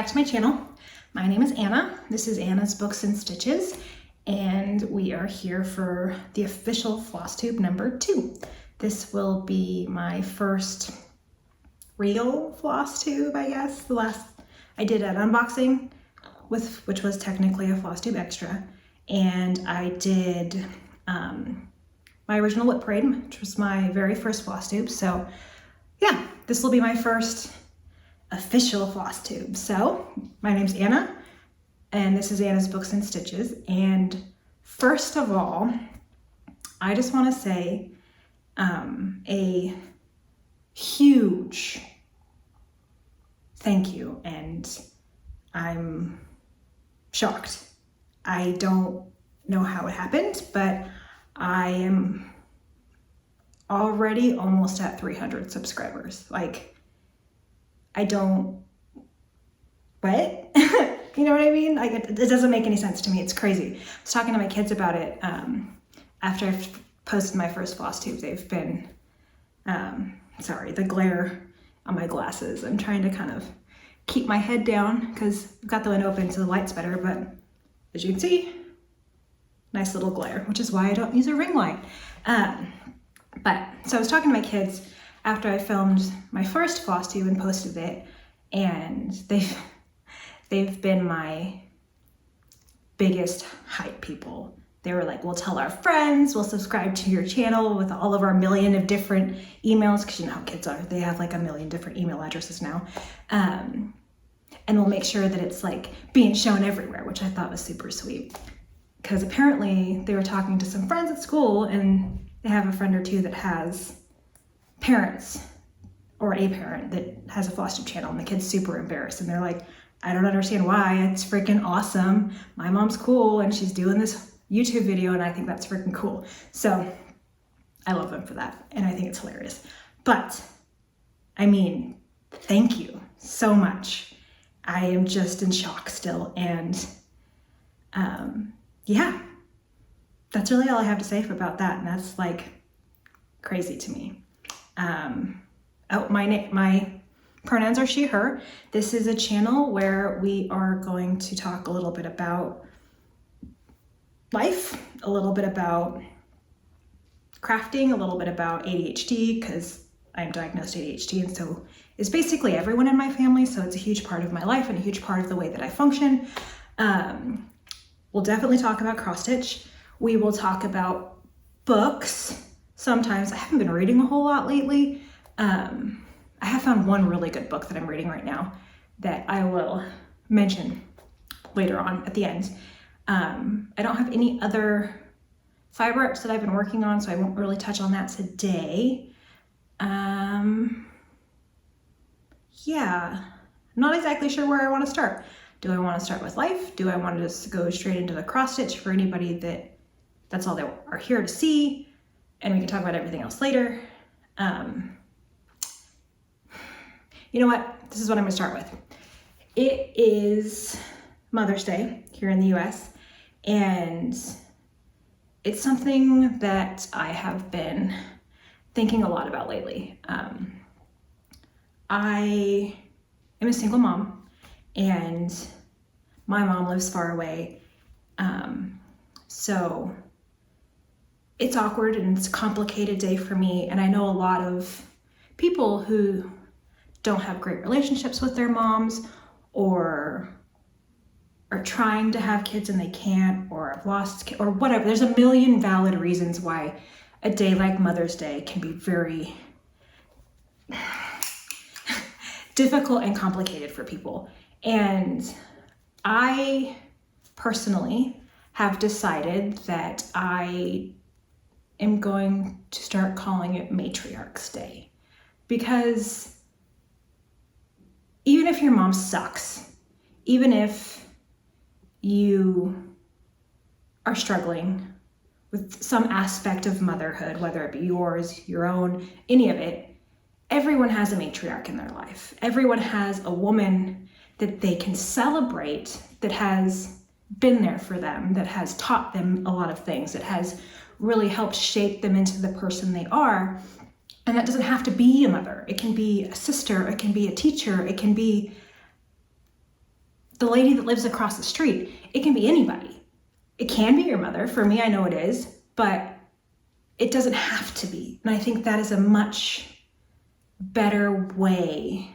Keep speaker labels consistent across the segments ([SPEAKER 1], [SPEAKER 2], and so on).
[SPEAKER 1] back to my channel. My name is Anna. This is Anna's Books and Stitches, and we are here for the official Flosstube number 2. This will be my first real Flosstube, I guess. The last I did an unboxing which was technically a Flosstube extra, and I did my original Whip Parade, which was my very first Flosstube. So yeah, this will be my first official Flosstube. So my name's Anna, and this is Anna's Books and Stitches. And first of all, I just want to say a huge thank you, and I'm shocked. I don't know how it happened, but I am already almost at 300 subscribers. Like, I don't, what? You know what I mean? Like, it doesn't make any sense to me. It's crazy. I was talking to my kids about it after I've posted my first Flosstube. They've been, sorry, the glare on my glasses. I'm trying to kind of keep my head down because I've got the window open so the light's better, but as you can see, nice little glare, which is why I don't use a ring light. So I was talking to my kids after I filmed my first Flosstube and posted it, and they've been my biggest hype people. They were like, we'll tell our friends, we'll subscribe to your channel with all of our million of different emails, because you know how kids are, they have like a million different email addresses now. And we'll make sure that it's like being shown everywhere, which I thought was super sweet. Because apparently they were talking to some friends at school, and they have a friend or two that has parents, or a parent that has a Flosstube channel, and the kid's super embarrassed, and they're like, I don't understand why, it's freaking awesome. My mom's cool and she's doing this YouTube video, and I think that's freaking cool. So I love them for that, and I think it's hilarious. But I mean, thank you so much. I am just in shock still, and yeah, that's really all I have to say about that, and that's like crazy to me. My pronouns are she, her. This is a channel where we are going to talk a little bit about life, a little bit about crafting, a little bit about ADHD, because I'm diagnosed ADHD, and so is basically everyone in my family, so it's a huge part of my life and a huge part of the way that I function. We'll definitely talk about cross stitch. We will talk about books. Sometimes I haven't been reading a whole lot lately. I have found one really good book that I'm reading right now that I will mention later on at the end. I don't have any other fiber arts that I've been working on, so I won't really touch on that today. Yeah, not exactly sure where I want to start. Do I want to start with life? Do I want to just go straight into the cross stitch for anybody that's all they are here to see, and we can talk about everything else later? You know what? This is what I'm going to start with. It is Mother's Day here in the US, and it's something that I have been thinking a lot about lately. I am a single mom, and my mom lives far away. So it's awkward and it's a complicated day for me. And I know a lot of people who don't have great relationships with their moms, or are trying to have kids and they can't, or have lost kids, or whatever. There's a million valid reasons why a day like Mother's Day can be very difficult and complicated for people. And I personally have decided that I am going to start calling it Matriarch's Day, because even if your mom sucks, even if you are struggling with some aspect of motherhood, whether it be yours, your own, any of it, everyone has a matriarch in their life. Everyone has a woman that they can celebrate, that has been there for them, that has taught them a lot of things, that has really helped shape them into the person they are. And that doesn't have to be a mother. It can be a sister, it can be a teacher, it can be the lady that lives across the street. It can be anybody. It can be your mother. For me, I know it is, but it doesn't have to be. And I think that is a much better way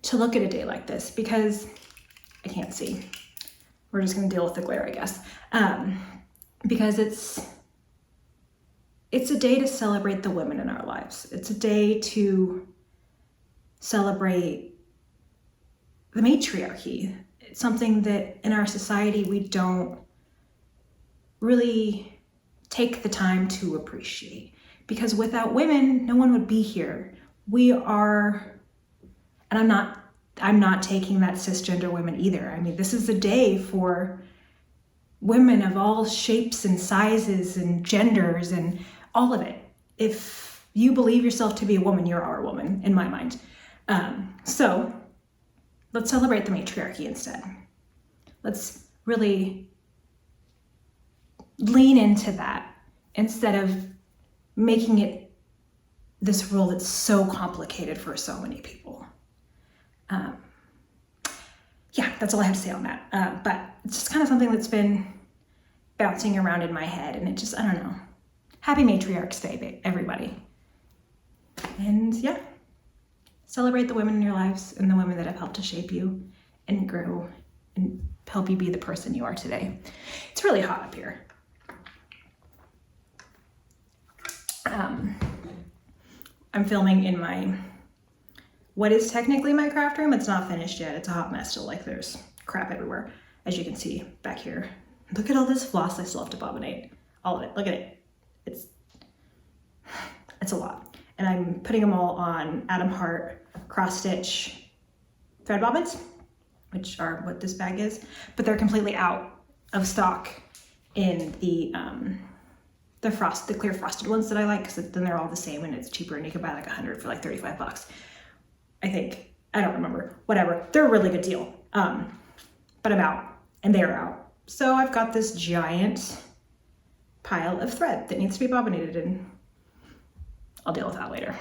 [SPEAKER 1] to look at a day like this, because I can't see. We're just gonna deal with the glare, I guess. Because it's a day to celebrate the women in our lives. It's a day to celebrate the matriarchy. It's something that in our society we don't really take the time to appreciate, because without women, no one would be here. We are, and I'm not taking that cisgender women either. I mean, this is a day for women of all shapes and sizes and genders and all of it. If you believe yourself to be a woman, you're our woman, in my mind. So let's celebrate the matriarchy instead. Let's really lean into that instead of making it this role that's so complicated for so many people. Yeah, that's all I have to say on that. But it's just kind of something that's been bouncing around in my head, and it just, I don't know. Happy Matriarch's Day, everybody. And yeah, celebrate the women in your lives and the women that have helped to shape you and grow and help you be the person you are today. It's really hot up here. I'm filming in my, what is technically my craft room. It's not finished yet. It's a hot mess still. Like, there's crap everywhere, as you can see back here. Look at all this floss I still have to bobbinate. All of it. Look at it. It's a lot. And I'm putting them all on Adam Hart cross stitch thread bobbins, which are what this bag is, but they're completely out of stock in the clear frosted ones that I like, because then they're all the same and it's cheaper, and you can buy like 100 for like 35 bucks. I think, I don't remember, whatever. They're a really good deal. But I'm out and they're out. So I've got this giant pile of thread that needs to be bobbinated, and I'll deal with that later.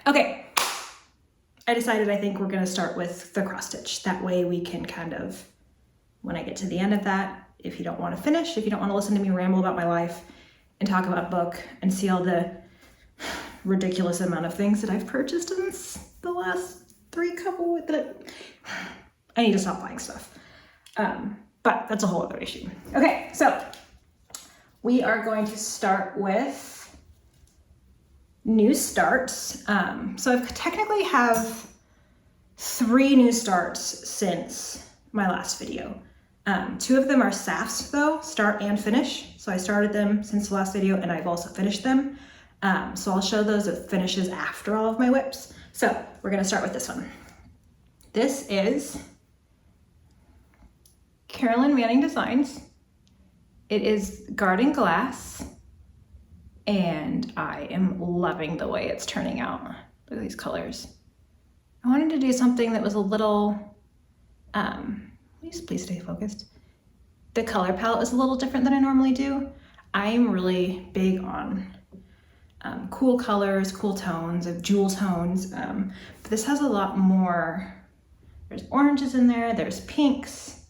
[SPEAKER 1] Okay, I decided I think we're gonna start with the cross stitch. That way we can kind of, when I get to the end of that, if you don't wanna finish, if you don't wanna listen to me ramble about my life and talk about a book and see all the ridiculous amount of things that I've purchased in the last I need to stop buying stuff. But that's a whole other issue. Okay, so we are going to start with new starts. So I've technically have 3 new starts since my last video. 2 of them are SAFs though, start and finish. So I started them since the last video and I've also finished them. So I'll show those as finishes after all of my whips. So we're gonna start with this one. This is Carolyn Manning Designs. It is garden glass, and I am loving the way it's turning out. Look at these colors. I wanted to do something that was a little, please stay focused. The color palette is a little different than I normally do. I am really big on cool colors, cool tones, of jewel tones. But this has a lot more, there's oranges in there, there's pinks,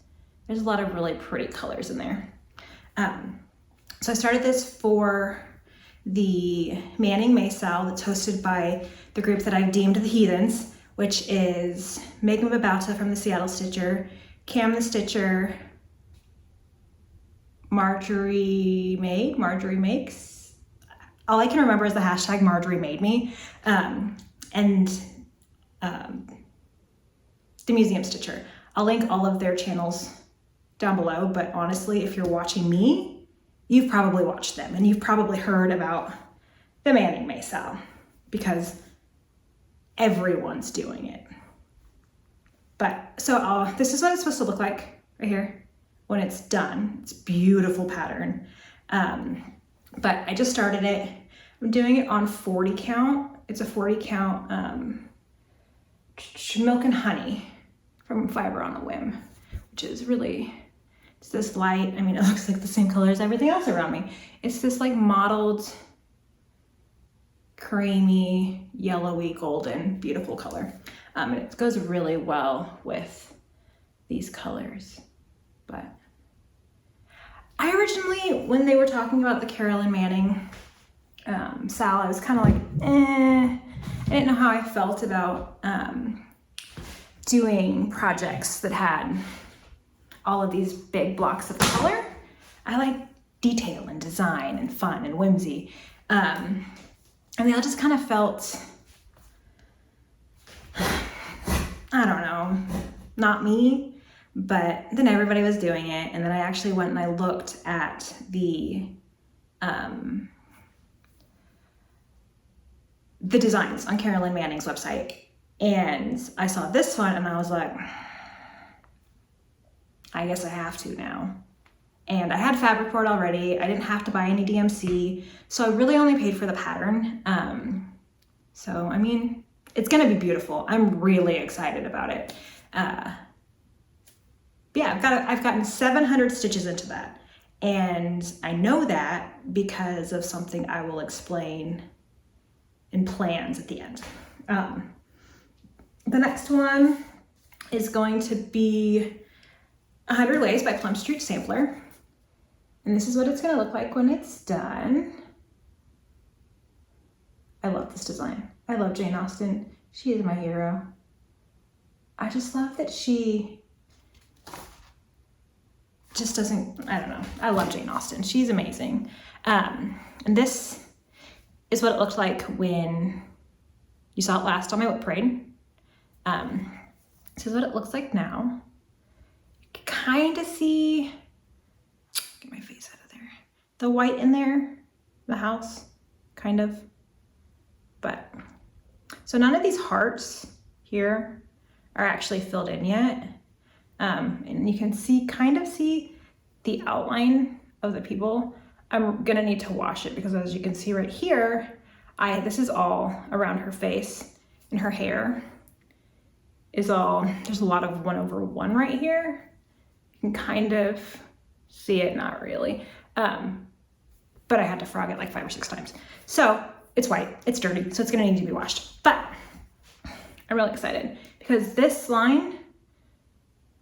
[SPEAKER 1] there's a lot of really pretty colors in there. So I started this for the Manning Maysal that's hosted by the group that I've deemed the Heathens, which is Megan Babauta from the Seattle Stitcher, Cam the Stitcher, Marjorie Makes. All I can remember is the hashtag Marjorie Made Me, and the Museum Stitcher. I'll link all of their channels down below, but honestly, if you're watching me, you've probably watched them and you've probably heard about the Manning Maysal because everyone's doing it. But so this is what it's supposed to look like right here when it's done. It's a beautiful pattern. But I just started it. I'm doing it on 40 count. It's a 40 count Milk and Honey from Fiber on a Whim, which is really, it's this light, I mean, it looks like the same color as everything else around me. It's this like mottled, creamy, yellowy, golden, beautiful color. And it goes really well with these colors. But I originally, when they were talking about the Carolyn Manning Sal, I was kind of like, I didn't know how I felt about doing projects that had all of these big blocks of color. I like detail and design and fun and whimsy. And they all just kind of felt, I don't know, not me, but then everybody was doing it. And then I actually went and I looked at the designs on Carolyn Manning's website. And I saw this one and I was like, I guess I have to now. And I had fabric for it already. I didn't have to buy any DMC. So I really only paid for the pattern. So, I mean, it's gonna be beautiful. I'm really excited about it. Yeah, I've gotten 700 stitches into that. And I know that because of something I will explain in plans at the end. The next one is going to be 100 Lays by Plum Street Sampler. And this is what it's gonna look like when it's done. I love this design. I love Jane Austen. She is my hero. I just love that she just doesn't, I don't know. I love Jane Austen. She's amazing. And this is what it looked like when you saw it last on my whip parade. This is what it looks like now. You can kind of see, get my face out of there, the white in there, the house, kind of. But, so none of these hearts here are actually filled in yet. And you can see, kind of see the outline of the people. I'm gonna need to wash it because as you can see right here, this is all around her face, and her hair is all, there's a lot of 1/1 right here. You can kind of see it, not really. But I had to frog it like 5 or 6 times. So it's white, it's dirty, so it's gonna need to be washed. But I'm really excited because this line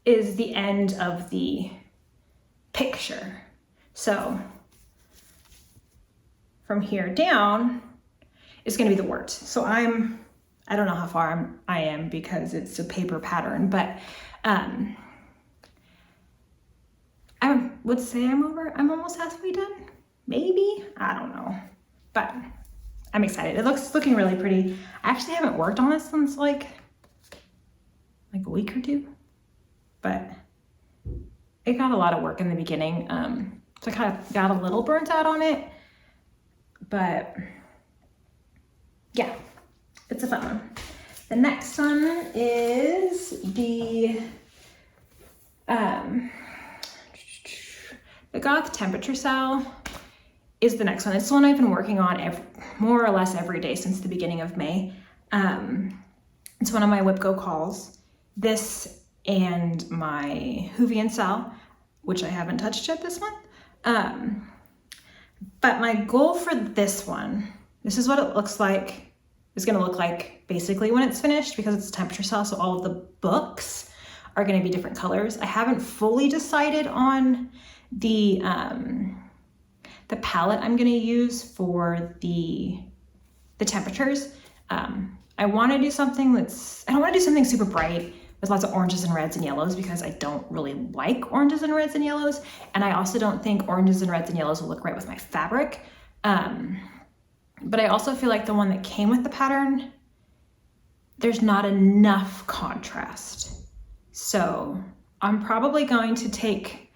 [SPEAKER 1] is the end of the picture. So from here down is gonna be the words. So I don't know how far I am because it's a paper pattern, but I would say I'm almost halfway done, maybe, I don't know, but I'm excited. It's looking really pretty. I actually haven't worked on this since like a week or 2, but it got a lot of work in the beginning. So I kind of got a little burnt out on it, but yeah, it's a fun one. The next one is the Goth Temperature Cell is the next one. It's the one I've been working on more or less every day since the beginning of May. It's one of my Whip Go calls. This and my Hoovian Cell, which I haven't touched yet this month. But my goal for this one, this is what it looks like. It's gonna look like basically when it's finished because it's a temperature cell, so all of the books are gonna be different colors. I haven't fully decided on the palette I'm gonna use for the temperatures. I wanna do something I don't wanna do something super bright with lots of oranges and reds and yellows because I don't really like oranges and reds and yellows. And I also don't think oranges and reds and yellows will look right with my fabric. But I also feel like the one that came with the pattern, there's not enough contrast. So I'm probably going to take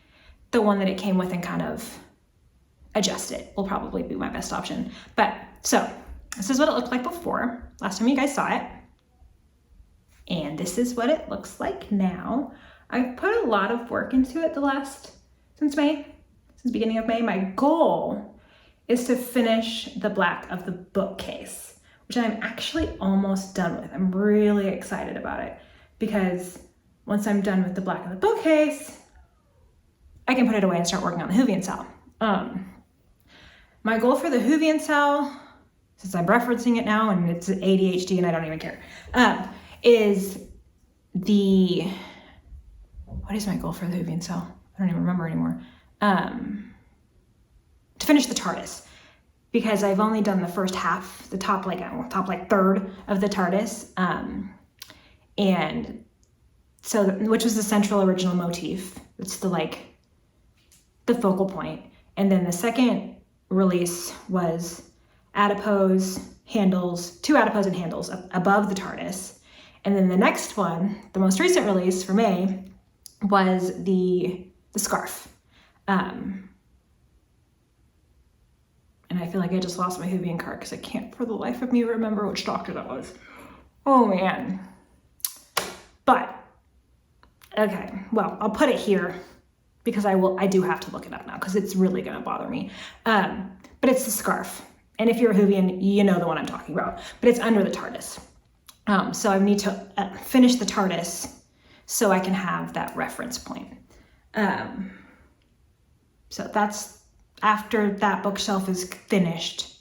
[SPEAKER 1] the one that it came with and kind of adjust it. Will probably be my best option. But so this is what it looked like before. Last time you guys saw it. And this is what it looks like now. I've put a lot of work into it since beginning of May. My goal is to finish the black of the bookcase, which I'm actually almost done with. I'm really excited about it because once I'm done with the black of the bookcase, I can put it away and start working on the Hoovian Cell. My goal for the Hoovian Cell, since I'm referencing it now and it's ADHD and I don't even care, is the what is my goal for the hooving cell? I don't even remember anymore. To finish the TARDIS, because I've only done the first half, the top third of the TARDIS, and so which was the central original motif. It's the focal point, and then the second release was adipose handles, 2 adipose and handles above the TARDIS, and then the next one, the most recent release for May, was the scarf. And I feel like I just lost my hooving card because I can't for the life of me remember which doctor that was. Oh man. But, okay, well, I'll put it here because I do have to look it up now because it's really gonna bother me. But it's the scarf. And if you're a hoovian, you know the one I'm talking about, but it's under the TARDIS. So I need to finish the TARDIS so I can have that reference point. So that's, after that bookshelf is finished,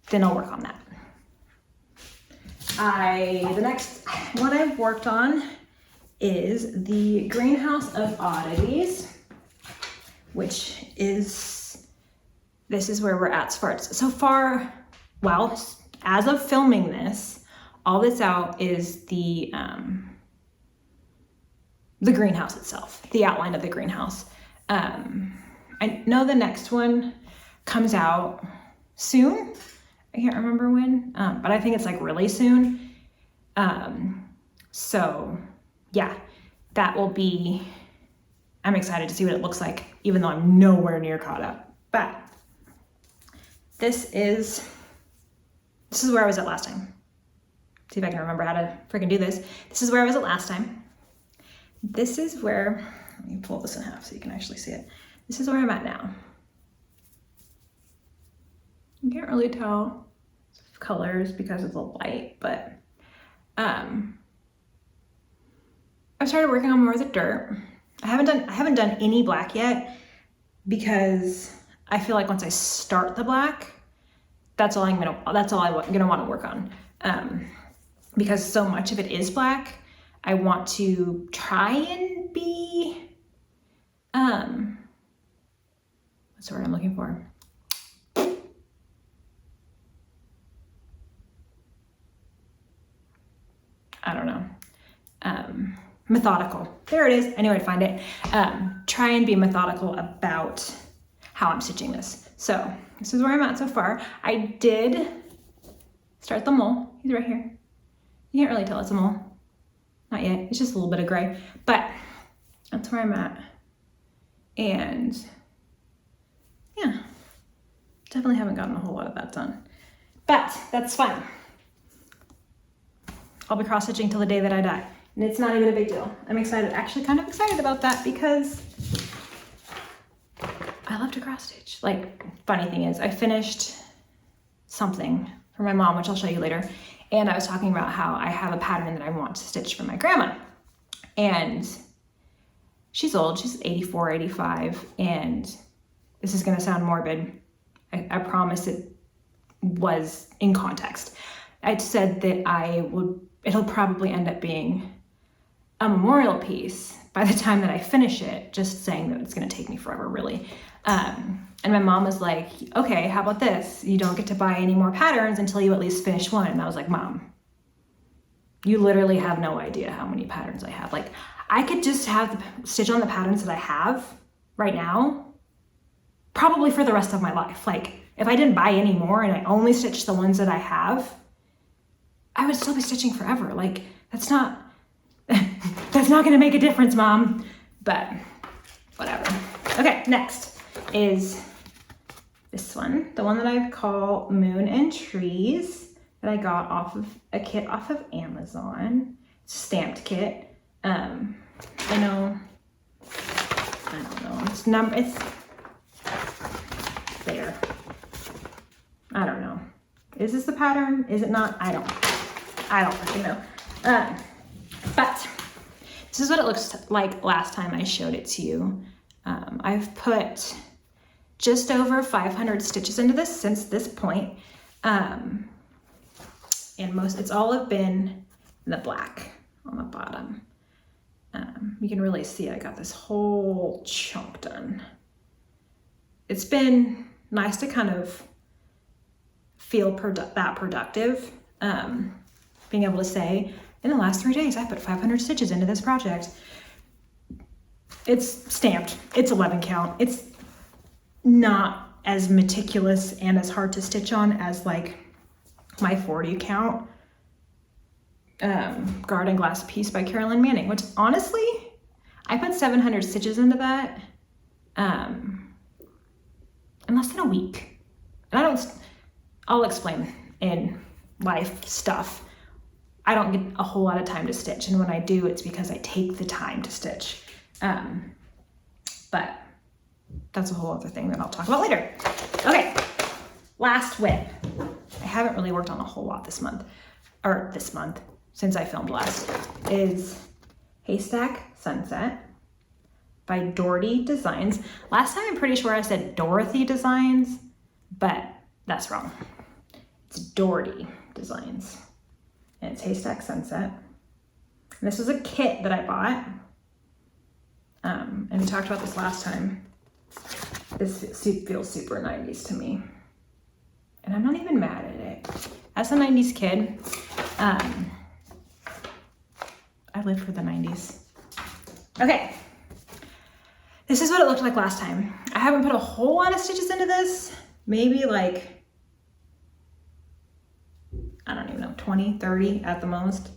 [SPEAKER 1] then I'll work on that. The next one I've worked on is the Greenhouse of Oddities, which is, this is where we're at so far. Well, as of filming this, all that's out is the greenhouse itself, the outline of the greenhouse. I know the next one comes out soon. I can't remember when, but I think it's really soon. So yeah, that will be, I'm excited to see what it looks like, even though I'm nowhere near caught up. But this is where I was at last time. See if I can remember how to freaking do this. This is where I was at last time. This is where, let me pull this in half so you can actually see it. This is where I'm at now. You can't really tell colors because of the light, but I started working on more of the dirt. I haven't done any black yet because I feel like once I start the black, that's all I'm gonna want to work on. Because so much of it is black, I want to try and be what's the word I'm looking for? I don't know. Methodical. There it is. I knew I'd find it. Try and be methodical about how I'm stitching this. So this is where I'm at so far. I did start the mole. He's right here. You can't really tell it's a mole. Not yet. It's just a little bit of gray. But that's where I'm at. And yeah, definitely haven't gotten a whole lot of that done. But that's fine. I'll be cross-stitching till the day that I die. And it's not even a big deal. I'm excited, actually kind of excited about that because I love to cross-stitch. Funny thing is, I finished something for my mom, which I'll show you later. And I was talking about how I have a pattern that I want to stitch for my grandma. And she's old, she's 84, 85, and this is gonna sound morbid. I promise it was in context. I said that it'll probably end up being a memorial piece by the time that I finish it, just saying that it's gonna take me forever, really. And my mom was like, okay, how about this? You don't get to buy any more patterns until you at least finish one. And I was like, Mom, you literally have no idea how many patterns I have. I could just stitch on the patterns that I have right now, probably for the rest of my life. If I didn't buy any more and I only stitched the ones that I have, I would still be stitching forever. That's not gonna make a difference, Mom, but whatever. Okay, next is this one, the one that I call Moon and Trees, that I got off of a kit off of Amazon. It's a stamped kit. I don't know, it's there. I don't know. Is this the pattern? Is it not? I don't fucking know. But this is what it looks like last time I showed it to you. I've put just over 500 stitches into this since this point. And it's all been the black on the bottom. You can really see I got this whole chunk done. It's been nice to kind of feel that productive. Being able to say, in the last 3 days, I put 500 stitches into this project. It's stamped, it's 11 count. It's not as meticulous and as hard to stitch on as like my 40 count garden glass piece by Almond MnMs, which honestly, I put 700 stitches into that in less than a week. And I'll explain in life stuff. I don't get a whole lot of time to stitch, and when I do, it's because I take the time to stitch. But that's a whole other thing that I'll talk about later. Okay, last whip. I haven't really worked on a whole lot this month, since I filmed last, is Haystack Sunset by Doherty Designs. Last time I'm pretty sure I said Dorothy Designs, but that's wrong. It's Doherty Designs, and it's Haystack Sunset. And this was a kit that I bought, and we talked about this last time. This feels super 90s to me, and I'm not even mad at it. As a 90s kid, I lived for the 90s. Okay, this is what it looked like last time. I haven't put a whole lot of stitches into this, maybe like, I don't even know, 20, 30 at the most,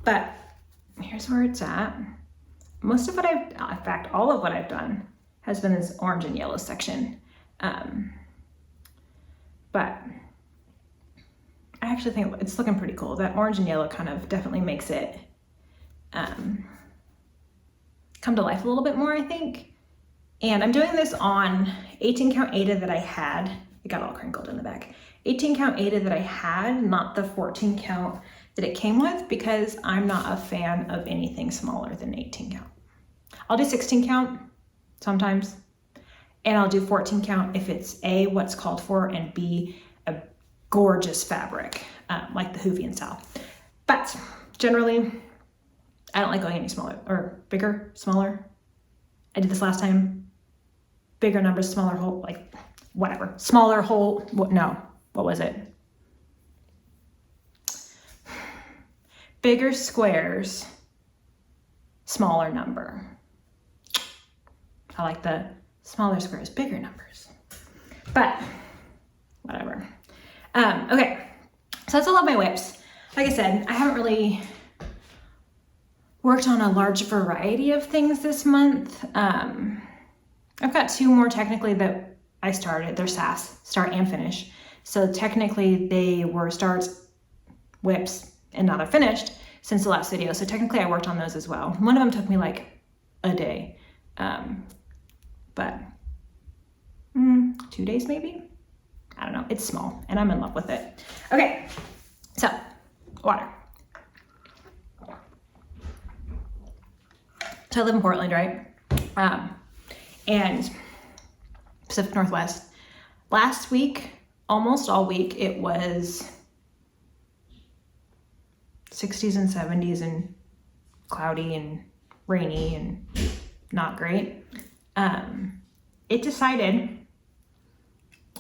[SPEAKER 1] but here's where it's at. Most of what in fact, all of what I've done has been this orange and yellow section. But I actually think it's looking pretty cool. That orange and yellow kind of definitely makes it come to life a little bit more, I think. And I'm doing this on 18 count Aida that I had. It got all crinkled in the back. 18 count Aida that I had, not the 14 count that it came with, because I'm not a fan of anything smaller than 18 count. I'll do 16 count sometimes, and I'll do 14 count if it's A, what's called for, and B, a gorgeous fabric, like the Hoovian style. But generally, I don't like going any smaller, or bigger, smaller. I did this last time. Bigger numbers, smaller hole, like whatever. Smaller hole, what was it? Bigger squares, smaller number. I like the smaller squares, bigger numbers. But whatever. Okay, so that's all of my whips. Like I said, I haven't really worked on a large variety of things this month. I've got 2 more technically that I started. They're SAS, start and finish. So technically they were starts, whips, and now they're finished since the last video. So technically I worked on those as well. One of them took me like a day, but 2 days maybe? I don't know, it's small and I'm in love with it. Okay, so water. So I live in Portland, right? And Pacific Northwest. Last week, almost all week, it was 60s and 70s and cloudy and rainy and not great. It decided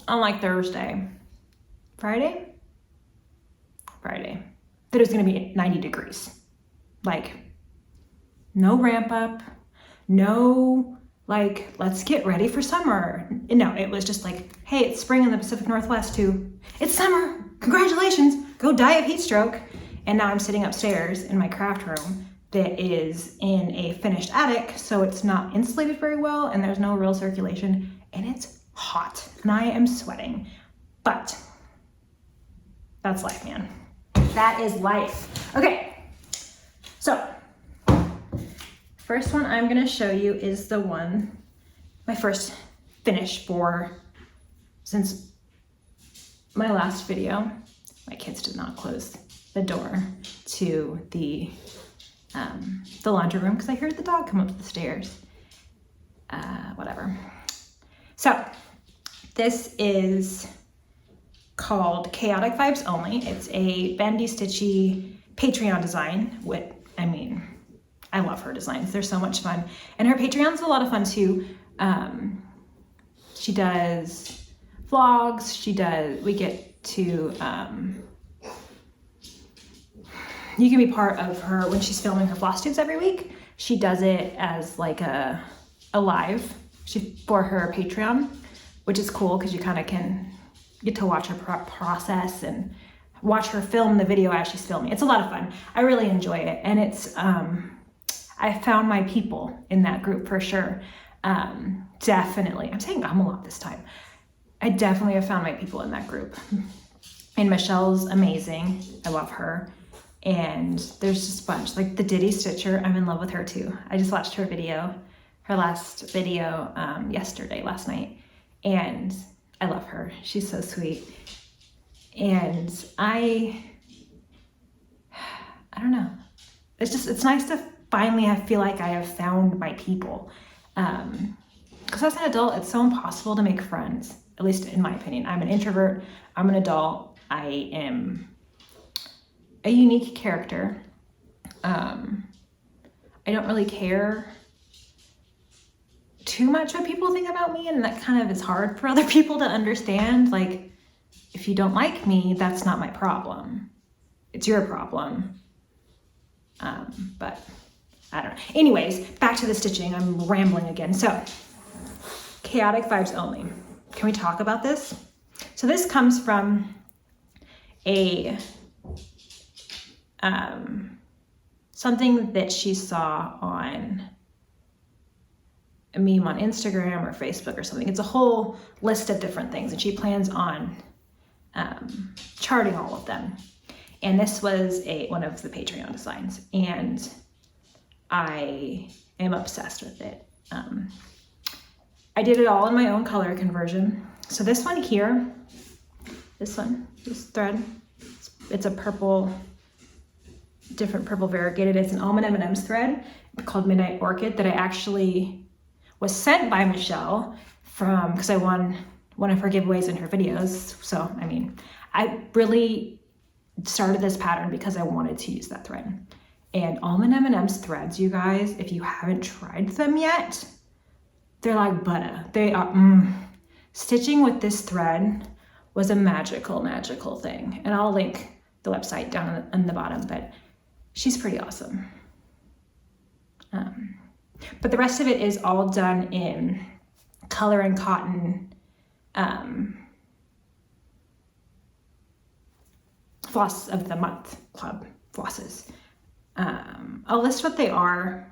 [SPEAKER 1] on like Friday, that it was gonna be 90 degrees. Like, no ramp up, no like, let's get ready for summer. No, it was just like, hey, it's spring in the Pacific Northwest too. It's summer, congratulations, go die of heat stroke. And now I'm sitting upstairs in my craft room that is in a finished attic, so it's not insulated very well and there's no real circulation, and it's hot and I am sweating. But that's life, man. That is life. Okay, so first one I'm gonna show you is the one, my first finish since my last video. My kids did not close the door to the laundry room because I heard the dog come up the stairs. Whatever. So this is called Chaotic Vibes Only. It's a bendy stitchy Patreon design. I love her designs. They're so much fun. And her Patreon's a lot of fun too. She does vlogs. We get to, you can be part of her when she's filming her Flosstubes every week. She does it as like a live for her Patreon, which is cool because you kind of can get to watch her process and watch her film the video as she's filming. It's a lot of fun. I really enjoy it. And it's, I found my people in that group for sure. Definitely. I'm saying a lot this time. I definitely have found my people in that group. And Michelle's amazing. I love her. And there's just a bunch. Like the Diddy Stitcher, I'm in love with her too. I just watched her last video last night. And I love her. She's so sweet. And I don't know. It's nice to finally feel like I have found my people. Because as an adult, it's so impossible to make friends, at least in my opinion. I'm an introvert. I'm an adult. I am a unique character. I don't really care too much what people think about me, and that kind of is hard for other people to understand. Like, if you don't like me, that's not my problem. It's your problem. But I don't know. Anyways, back to the stitching. I'm rambling again. So, chaotic vibes only. Can we talk about this? So this comes from a something that she saw on a meme on Instagram or Facebook or something. It's a whole list of different things, and she plans on charting all of them. And this was one of the Patreon designs, and I am obsessed with it. I did it all in my own color conversion. So this one here, this thread, it's a purple, different purple variegated. It's an Almond MnMs thread called Midnight Orchid that I actually was sent by Michelle because I won one of her giveaways in her videos. So, I mean, I really started this pattern because I wanted to use that thread. And Almond MnMs threads, you guys, if you haven't tried them yet, they're like butter. They are, stitching with this thread was a magical, magical thing. And I'll link the website down in the bottom, but she's pretty awesome. But the rest of it is all done in Color and Cotton Floss of the Month Club flosses. I'll list what they are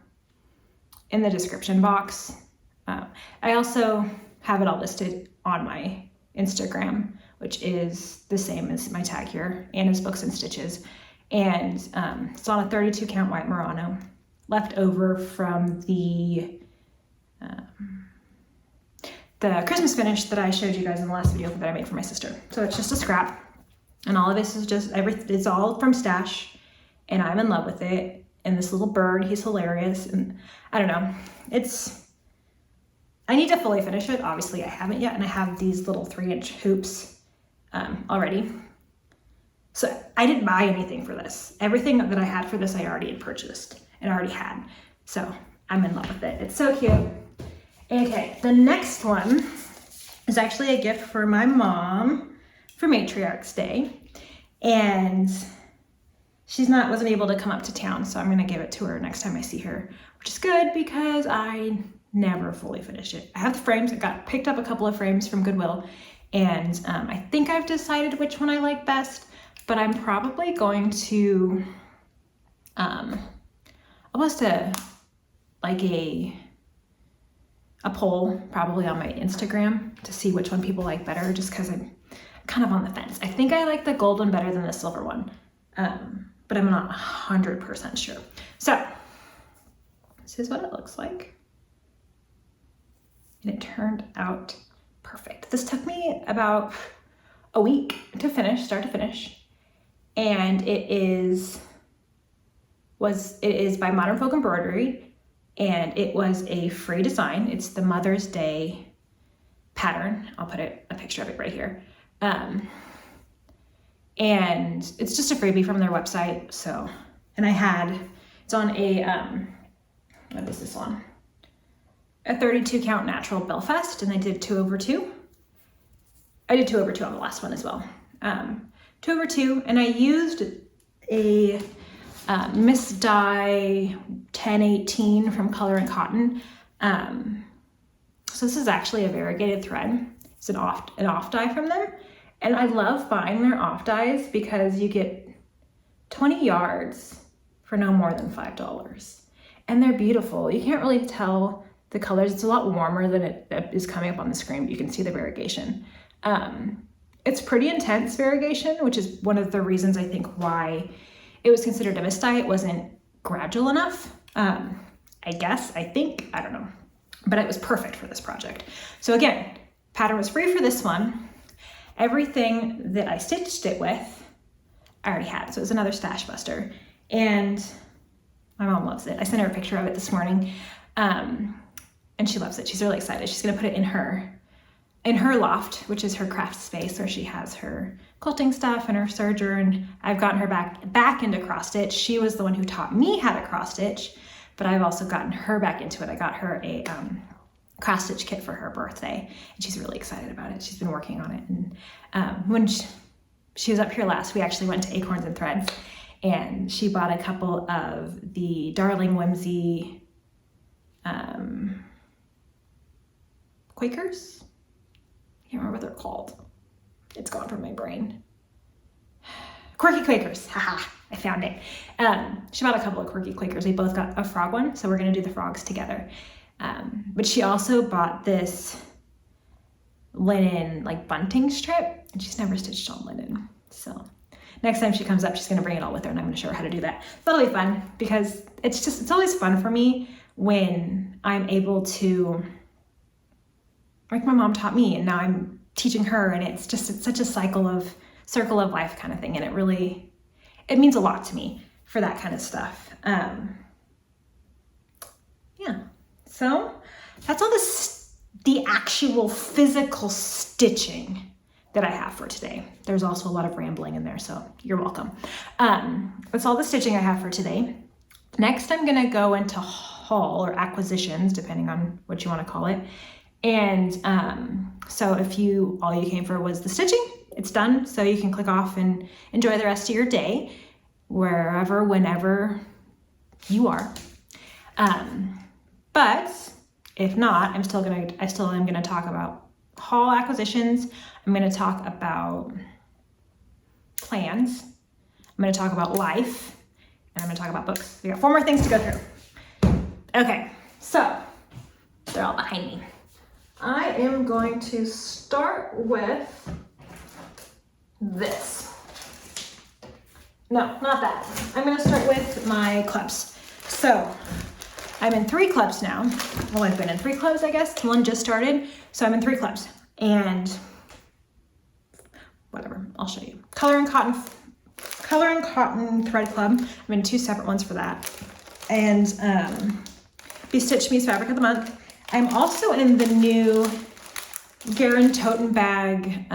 [SPEAKER 1] in the description box. I also have it all listed on my Instagram, which is the same as my tag here, Anna's Books and Stitches. And it's on a 32 count white Murano, left over from the Christmas finish that I showed you guys in the last video that I made for my sister. So it's just a scrap, and all of this is just it's all from Stash, and I'm in love with it. And this little bird, he's hilarious, and I don't know, I need to fully finish it. Obviously I haven't yet, and I have these little 3-inch hoops already. So I didn't buy anything for this. Everything that I had for this I already had purchased and already had. So I'm in love with it. It's so cute. Okay, the next one is actually a gift for my mom for Matriarch's Day. And she wasn't able to come up to town, so I'm gonna give it to her next time I see her, which is good because I never fully finished it. I have the frames. I picked up a couple of frames from Goodwill, and I think I've decided which one I like best, but I'm probably going to almost like a poll probably on my Instagram to see which one people like better, just because I'm kind of on the fence. I think I like the gold one better than the silver one, but I'm not 100% sure. So this is what it looks like. And it turned out perfect. This took me about a week to finish, start to finish. And it is by Modern Folk Embroidery, and it was a free design. It's the Mother's Day pattern. I'll put a picture of it right here. And it's just a freebie from their website. So, and it's on a what is this one? A 32 count natural Belfast, and I did 2/2. I did 2/2 on the last one as well. 2/2, and I used a Miss Dye 1018 from Color and Cotton. So this is actually a variegated thread. It's an off dye from them. And I love buying their off dyes because you get 20 yards for no more than $5. And they're beautiful. You can't really tell the colors. It's a lot warmer than it is coming up on the screen, but you can see the variegation. It's pretty intense variegation, which is one of the reasons I think why it was considered a Miss Dye. It wasn't gradual enough. I don't know. But it was perfect for this project. So again, pattern was free for this one. Everything that I stitched it with, I already had. So it was another stash buster. And my mom loves it. I sent her a picture of it this morning. And she loves it. She's really excited. She's gonna put it in her loft, which is her craft space where she has her quilting stuff and her serger. And I've gotten her back into cross stitch. She was the one who taught me how to cross stitch, but I've also gotten her back into it. I got her a cross stitch kit for her birthday, and she's really excited about it. She's been working on it. And when she was up here last, we actually went to Acorns and Threads, and she bought a couple of the Darling Whimsy Quakers. I can't remember what they're called. It's gone from my brain. Quirky Quakers, haha, I found it. She bought a couple of Quirky Quakers. We both got a frog one, so we're gonna do the frogs together. But she also bought this linen like bunting strip, and she's never stitched on linen. So next time she comes up, she's gonna bring it all with her, and I'm gonna show her how to do that. That'll be fun because it's always fun for me when I'm able to, like my mom taught me, and now I'm teaching her, and it's such a circle of life kind of thing, and it means a lot to me for that kind of stuff. Yeah, so that's all the actual physical stitching that I have for today. There's also a lot of rambling in there, so you're welcome. That's all the stitching I have for today. Next, I'm gonna go into haul or acquisitions, depending on what you want to call it. And so if all you came for was the stitching, it's done. So you can click off and enjoy the rest of your day, wherever, whenever you are. But if not, I still am gonna talk about haul acquisitions. I'm gonna talk about plans. I'm gonna talk about life, and I'm gonna talk about books. We got 4 more things to go through. Okay, so they're all behind me. I am going to start with this. No, not that. I'm gonna start with my clubs. So I'm in 3 clubs now. Well, I've been in 3 clubs, I guess. One just started. So I'm in 3 clubs, and whatever, I'll show you. Color and Cotton Thread Club. I'm in 2 separate ones for that. And Be Stitched Me's Fabric of the Month. I'm also in the new GaRon Tottenbag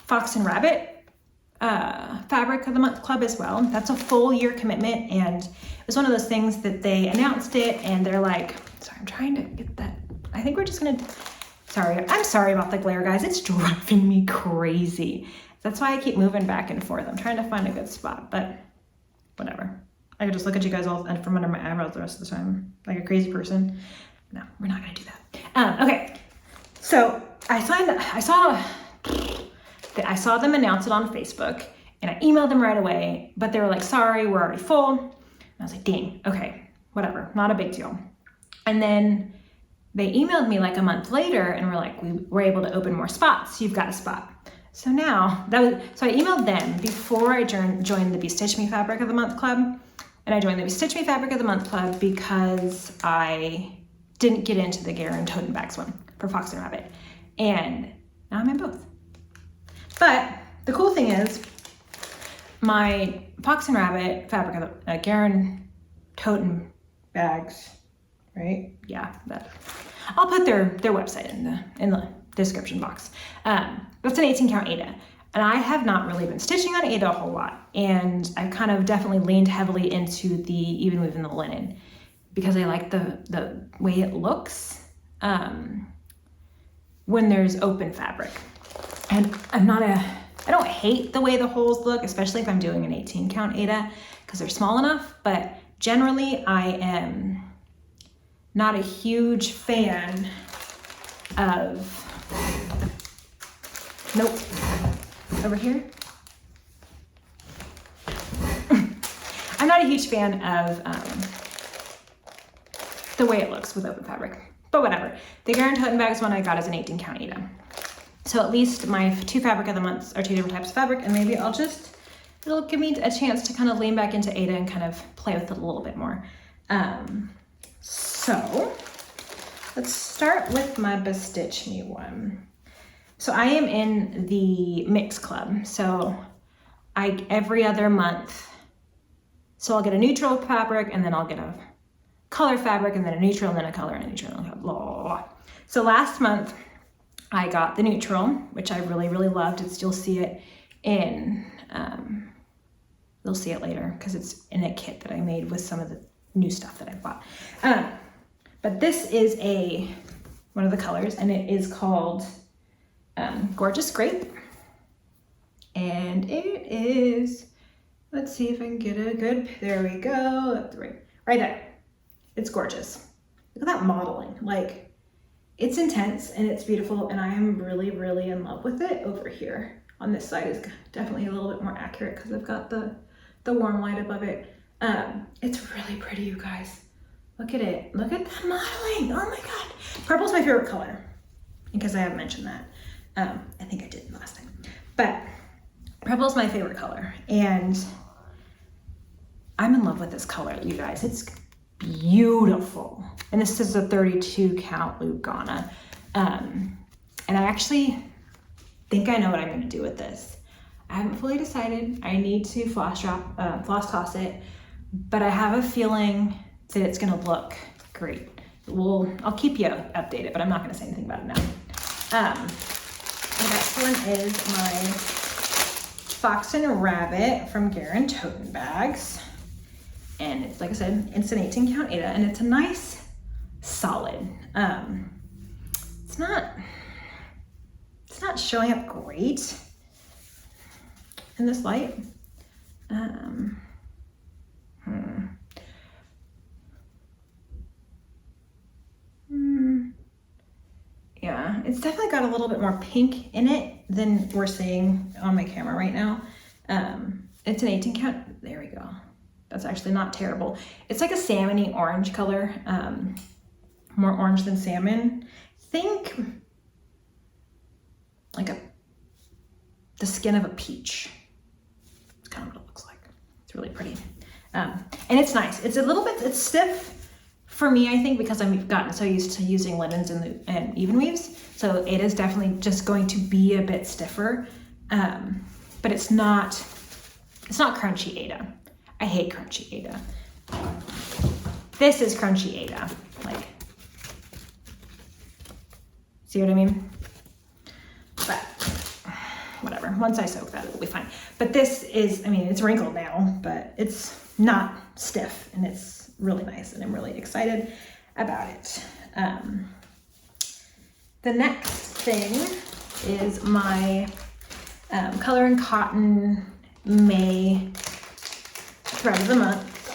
[SPEAKER 1] Fox and Rabbit Fabric of the Month Club as well. That's a full year commitment, and it was one of those things that they announced it, and they're like, sorry, I'm trying to get that. I think we're just gonna, I'm sorry about the glare, guys. It's driving me crazy. That's why I keep moving back and forth. I'm trying to find a good spot, but whatever. I could just look at you guys all from under my eyebrows the rest of the time, like a crazy person. No, we're not gonna do that. Okay, so I saw them announce it on Facebook, and I emailed them right away, but they were like, sorry, we're already full. And I was like, dang, okay, whatever, not a big deal. And then they emailed me like a month later and were like, we were able to open more spots. You've got a spot. So now, so I emailed them before I joined the Be Stitched Me Fabric of the Month Club. And I joined the Be Stitched Me Fabric of the Month Club because I didn't get into the GaRon Tottenbags one for Fox and Rabbit. And now I'm in both. But the cool thing is, my Fox and Rabbit fabric of the GaRon Tottenbags, right? Yeah, that. I'll put their website in the description box. That's an 18 count Aida. And I have not really been stitching on Aida a whole lot. And I've kind of definitely leaned heavily into the even weave and the linen because I like the way it looks when there's open fabric. And I don't hate the way the holes look, especially if I'm doing an 18 count Aida because they're small enough, but generally I am not a huge fan of, nope, over here. I'm not a huge fan of the way it looks with open fabric, but whatever. The GaRon Tottenbags one I got as an 18 count Aida. So at least my 2 fabric of the months are 2 different types of fabric, and maybe it'll give me a chance to kind of lean back into Aida and kind of play with it a little bit more. So let's start with my Bestitch Me one. So I am in the mix club. So every other month, so I'll get a neutral fabric and then I'll get a color fabric and then a neutral and then a color and a neutral and blah, blah, blah. So last month I got the neutral, which I really, really loved. You'll see it in, you'll see it later because it's in a kit that I made with some of the new stuff that I bought. But this is one of the colors, and it is called Gorgeous Grape. And it is, let's see if I can get a good, there we go, that's right there. It's gorgeous. Look at that modeling. Like, it's intense and it's beautiful, and I am really, really in love with it. Over here on this side is definitely a little bit more accurate because I've got the warm light above it. It's really pretty, you guys. Look at it. Look at that modeling. Oh my God. Purple's my favorite color, because I haven't mentioned that. I think I did last time. But purple's my favorite color, and I'm in love with this color, you guys. It's beautiful. And this is a 32 count Lugana. And I actually think I know what I'm going to do with this. I haven't fully decided. I need to floss toss it, but I have a feeling that it's going to look great. I'll keep you updated, but I'm not going to say anything about it now. The next one is my Fox and Rabbit from GaRon Tottenbags. And it's, like I said, it's an 18 count Aida, and it's a nice solid. It's not showing up great in this light. Yeah, it's definitely got a little bit more pink in it than we're seeing on my camera right now. It's an 18 count, there we go. That's actually not terrible. It's like a salmony orange color, more orange than salmon. Think like the skin of a peach. It's kind of what it looks like. It's really pretty. And it's nice. It's a little bit, it's stiff for me, I think, because I've gotten so used to using linens and even weaves. So it is definitely just going to be a bit stiffer, but it's not crunchy Aida. I hate crunchy Aida. This is crunchy Aida. Like, see what I mean? But whatever, once I soak that, it'll be fine. But this is, I mean, it's wrinkled now, but it's not stiff, and it's really nice, and I'm really excited about it. The next thing is my Color and Cotton May thread of the month,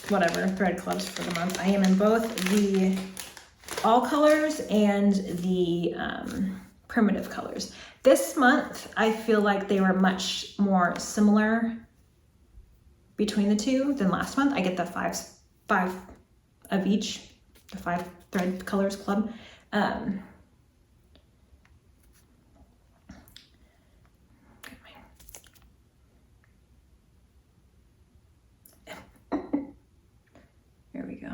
[SPEAKER 1] whatever, thread clubs for the month. I am in both the all colors and the primitive colors. This month, I feel like they were much more similar between the two than last month. I get the five of each, the 5 thread colors club. There we go.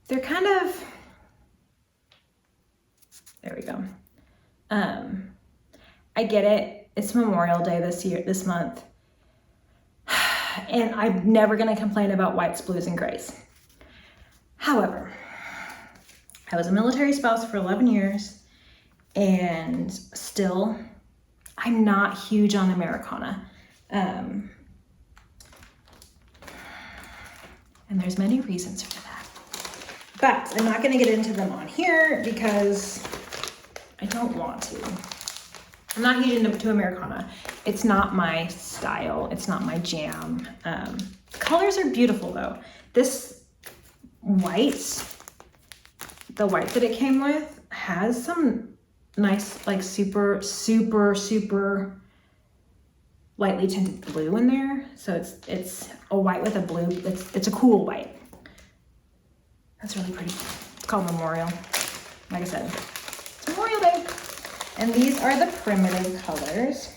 [SPEAKER 1] They're kind of, there we go. I get it. It's Memorial Day this month. And I'm never gonna complain about whites, blues, and grays. However, I was a military spouse for 11 years, and still I'm not huge on Americana. And there's many reasons for that. But I'm not gonna get into them on here because I don't want to. I'm not huge into Americana. It's not my style, it's not my jam. The colors are beautiful though. This white, the white that it came with, has some nice, like super lightly tinted blue in there. So it's a white with a blue. It's a cool white. That's really pretty. It's called Memorial. Like I said, it's Memorial Day. And these are the primitive colors.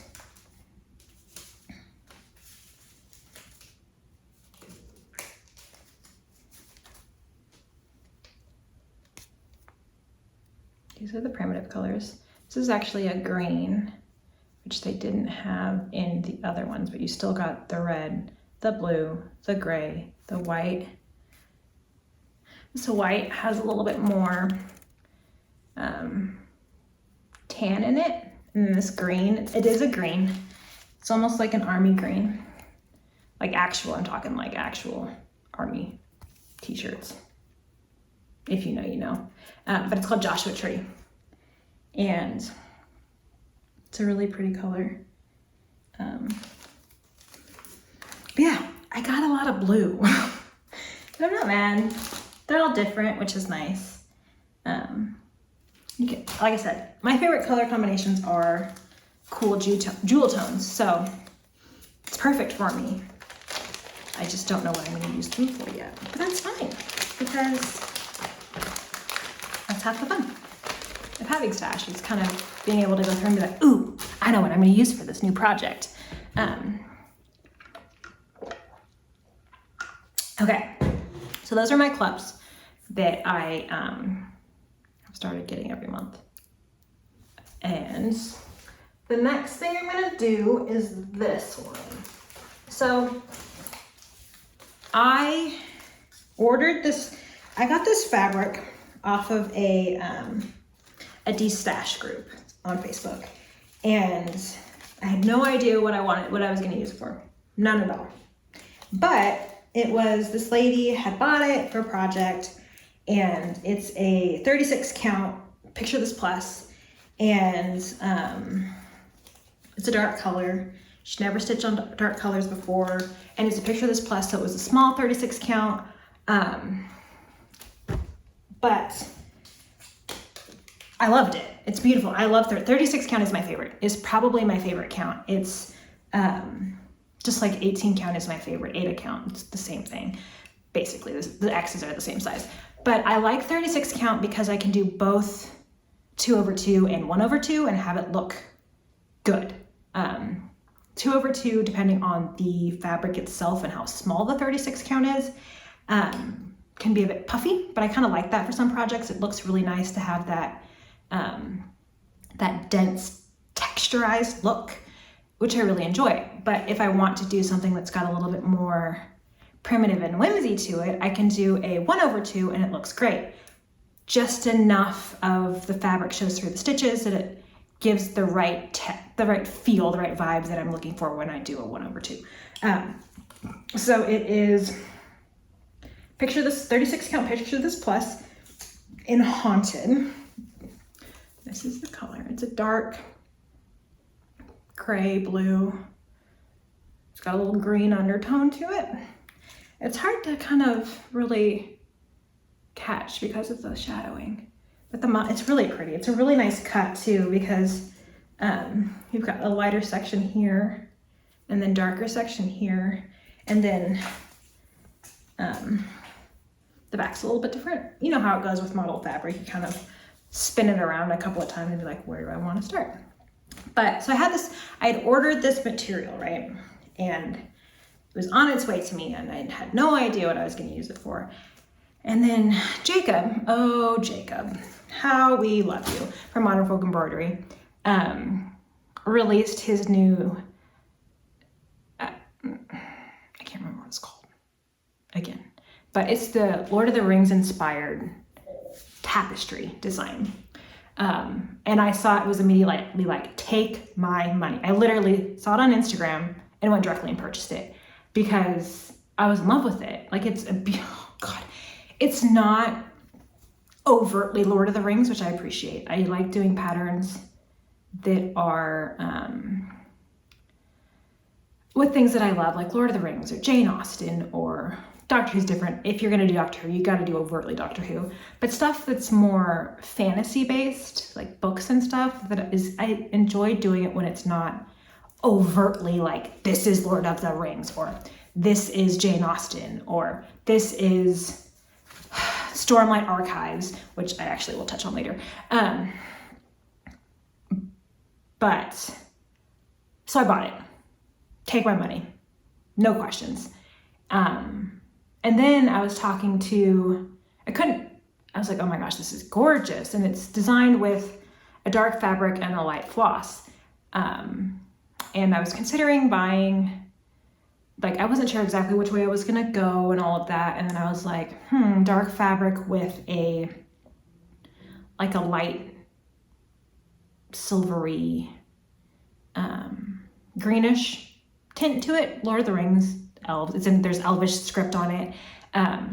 [SPEAKER 1] These are the primitive colors. This is actually a green, which they didn't have in the other ones, but you still got the red, the blue, the gray, the white. This white has a little bit more tan in it. And then this green, it is a green. It's almost like an army green. Like actual, I'm talking like actual army t-shirts. If you know, you know. But it's called Joshua Tree. And it's a really pretty color. But yeah, I got a lot of blue. I don't know, man. They're all different, which is nice. Like I said, my favorite color combinations are cool jewel tones. So it's perfect for me. I just don't know what I'm going to use them for yet. But that's fine, because that's half the fun of having stash. Is kind of being able to go through and be like, ooh, I know what I'm going to use for this new project. Okay, so those are my clubs that I have started getting every month. And the next thing I'm going to do is this one. So I ordered this. I got this fabric off of a de-stash group on Facebook, and I had no idea what I was going to use it for. None at all. But it was, this lady had bought it for a project, and it's a 36 count, picture this plus, and it's a dark color. She'd never stitched on dark colors before, and it's a picture this plus, so it was a small 36 count. But I loved it. It's beautiful. I love 36 count is my favorite. It's probably my favorite count. It's just like 18 count is my favorite. 8 count, it's the same thing. Basically, the X's are the same size. But I like 36 count because I can do both 2/2 and 1/2 and have it look good. 2/2, depending on the fabric itself and how small the 36 count is, can be a bit puffy, but I kind of like that for some projects. It looks really nice to have that that dense texturized look, which I really enjoy. But if I want to do something that's got a little bit more primitive and whimsy to it, I can do a 1/2 and it looks great. Just enough of the fabric shows through the stitches that it gives the right feel, the right vibes that I'm looking for when I do a 1/2. So it is, picture this 36 count, picture this plus in Haunted. This is the color. It's a dark gray blue. It's got a little green undertone to it. It's hard to kind of really catch because of the shadowing, but it's really pretty. It's a really nice cut too, because you've got a lighter section here and then darker section here, and then the back's a little bit different. You know how it goes with model fabric. You kind of spin it around a couple of times and be like, where do I want to start? But so I had ordered this material, right? And it was on its way to me, and I had no idea what I was going to use it for. And then Jacob, how we love you, from Modern Folk Embroidery, released his new, I can't remember what it's called again, but it's the Lord of the Rings inspired tapestry design. And I saw it was immediately like, take my money. I literally saw it on Instagram and went directly and purchased it because I was in love with it. Like oh God, it's not overtly Lord of the Rings, which I appreciate. I like doing patterns that are with things that I love, like Lord of the Rings or Jane Austen or Doctor Who's different. If you're gonna do Doctor Who, you gotta do overtly Doctor Who. But stuff that's more fantasy based, like books and stuff, I enjoy doing it when it's not overtly like, this is Lord of the Rings, or this is Jane Austen, or this is Stormlight Archives, which I actually will touch on later. But, so I bought it. Take my money. No questions. And then I was talking to, I was like, oh my gosh, this is gorgeous. And it's designed with a dark fabric and a light floss. And I was considering buying, like, I wasn't sure exactly which way I was gonna go and all of that. And then I was like, dark fabric with a light silvery, greenish tint to it. Lord of the Rings, elves. There's elvish script on it.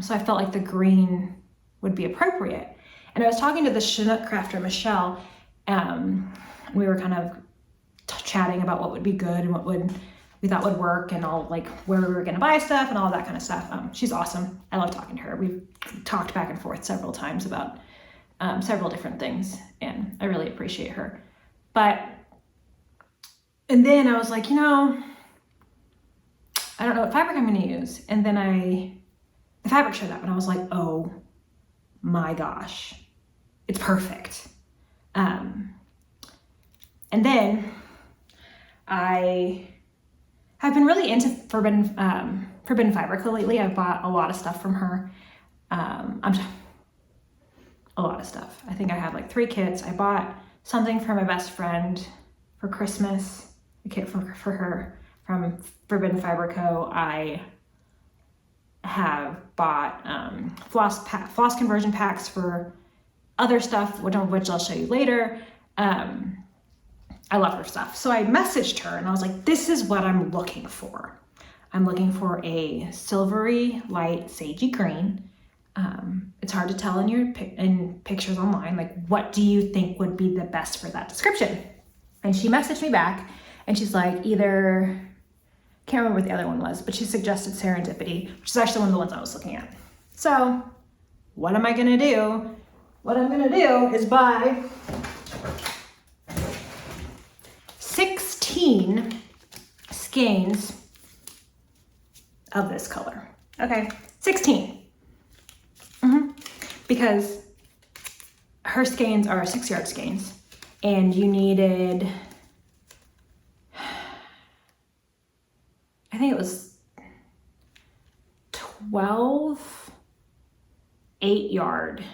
[SPEAKER 1] So I felt like the green would be appropriate. And I was talking to the Chinook crafter, Michelle, and we were kind of chatting about what would be good and what we thought would work and all, like where we were gonna buy stuff and all that kind of stuff. She's awesome. I love talking to her. We've talked back and forth several times about several different things, and I really appreciate her. And then I was like, I don't know what fabric I'm gonna use. And then the fabric showed up and I was like, oh my gosh, it's perfect. And then I have been really into Forbidden Fabric lately. I've bought a lot of stuff from her. A lot of stuff. I think I have like 3 kits. I bought something for my best friend for Christmas, a kit for her from Forbidden Fabric Co. I have bought floss conversion packs for other stuff, which I'll show you later. I love her stuff. So I messaged her and I was like, this is what I'm looking for. I'm looking for a silvery, light, sagey green. It's hard to tell in pictures online, like, what do you think would be the best for that description? And she messaged me back and she's like, can't remember what the other one was, but she suggested Serendipity, which is actually one of the ones I was looking at. So what am I gonna do? What I'm gonna do is buy 16 skeins of this color. Okay, 16. Because her skeins are 6-yard skeins, and you needed, I think it was 12 8-yard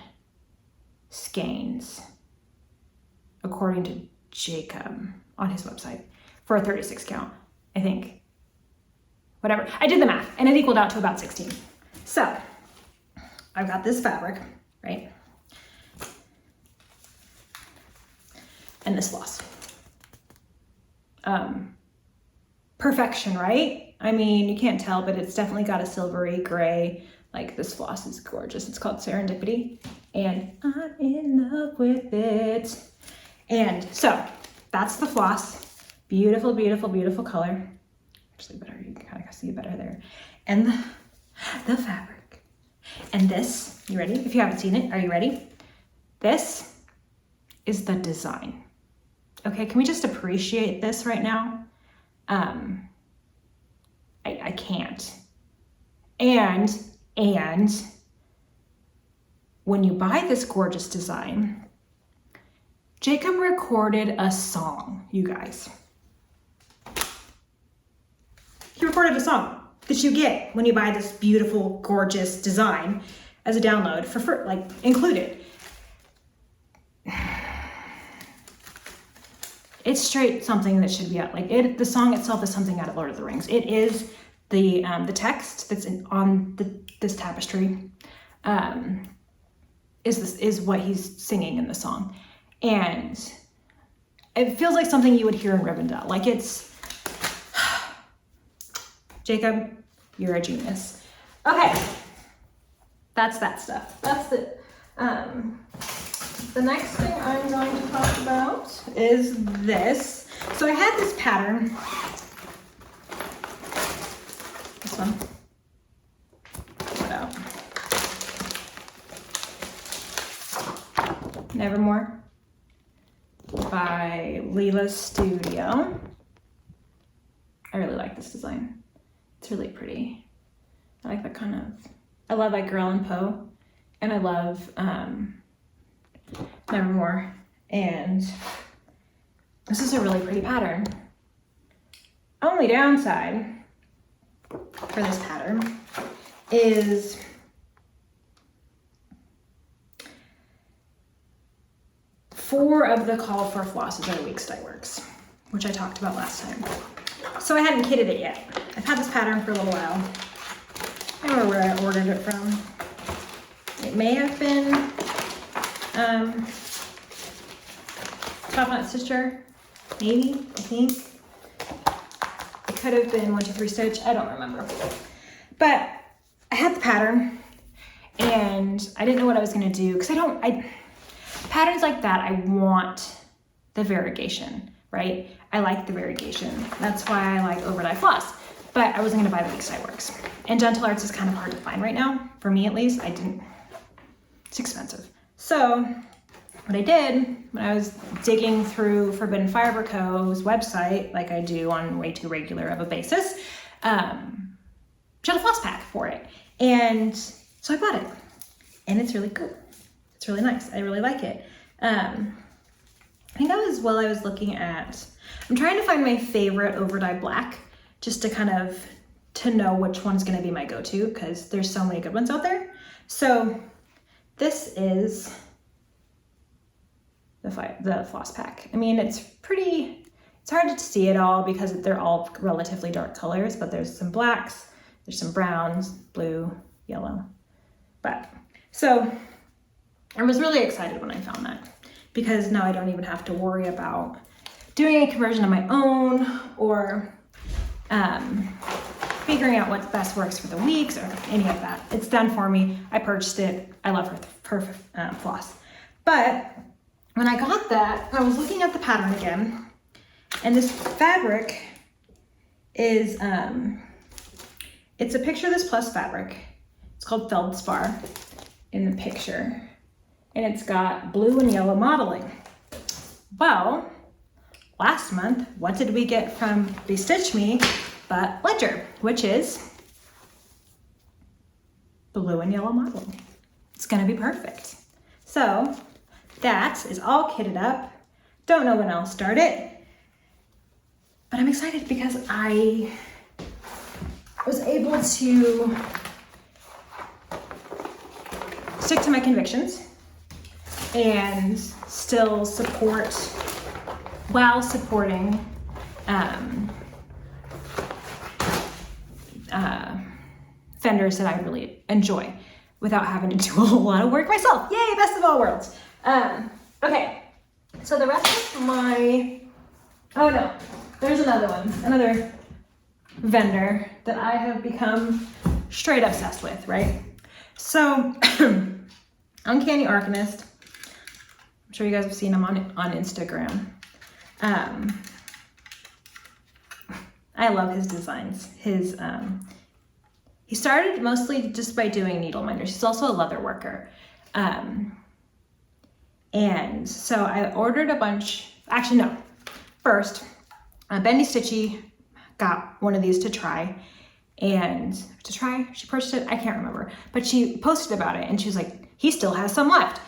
[SPEAKER 1] skeins, according to Jacob on his website, for a 36 count, I think. Whatever, I did the math and it equaled out to about 16. So I've got this fabric, right? And this floss. Perfection, right? I mean, you can't tell, but it's definitely got a silvery gray. Like, this floss is gorgeous. It's called Serendipity, and I'm in love with it. And so that's the floss. Beautiful, beautiful, beautiful color. Actually, better, you can kind of see it better there. And the fabric. And this, you ready? If you haven't seen it, are you ready? This is the design. Okay, can we just appreciate this right now? I can't. And when you buy this gorgeous design, Jacob recorded a song, you guys. He recorded a song that you get when you buy this beautiful, gorgeous design as a download for like, included. It's straight something that should be out. Like, the song itself is something out of Lord of the Rings. It is the text that's on this tapestry is what he's singing in the song, And it feels like something you would hear in Rivendell. Like it's, Jacob, you're a genius. Okay, that's that stuff. That's the next thing I'm going to talk about is this. So I had this pattern, this one, pull it out. Nevermore by Leela's Studio. I really like this design. It's really pretty. I like that kind of, I love Edgar Allan Poe, and I love Nevermore, and this is a really pretty pattern. Only downside for this pattern is four of the call for flosses are weak stitch works, which I talked about last time. So I hadn't kitted it yet. I've had this pattern for a little while. I don't know where I ordered it from. It may have been Top Knot Stitcher, maybe, I think. It could have been 1-2-3 Stitch, I don't remember. But I had the pattern and I didn't know what I was gonna do because patterns like that, I want the variegation, right? I like the variegation. That's why I like Overdye floss. But I wasn't gonna buy the weak stitch works. And Gentle Arts is kind of hard to find right now, for me at least. It's expensive. So what I did when I was digging through Forbidden Fiber Co.'s website, like I do on way too regular of a basis, she had a floss pack for it. And so I bought it. And it's really cool. It's really nice. I really like it. I think that was while I was looking at, I'm trying to find my favorite Overdye black, just to kind of, to know which one's gonna be my go-to, because there's so many good ones out there. So this is the floss pack. I mean, it's pretty, it's hard to see it all because they're all relatively dark colors, but there's some blacks, there's some browns, blue, yellow. But, so I was really excited when I found that because now I don't even have to worry about doing a conversion of my own or figuring out what best works for the weeks or any of that. It's done for me. I purchased it. I love her floss. But when I got that, I was looking at the pattern again, and this fabric is, it's a picture of this plus fabric. It's called Feldspar in the picture, and it's got blue and yellow modeling. Well, last month, what did we get from Bestitch Me but Ledger, which is blue and yellow modeling. It's gonna be perfect. So that is all kitted up. Don't know when I'll start it, but I'm excited because I was able to stick to my convictions and still support while supporting vendors that I really enjoy without having to do a whole lot of work myself. Yay, best of all worlds. Okay, so the rest of my, oh no, there's another one, another vendor that I have become straight obsessed with, right? So, Uncanny Arcanist, I'm sure you guys have seen him on Instagram. I love his designs. He started mostly just by doing needle minders. He's also a leather worker. And so I ordered a bunch, actually no, first, Bendy Stitchy got one of these to try, she purchased it, I can't remember, but she posted about it and she was like, he still has some left.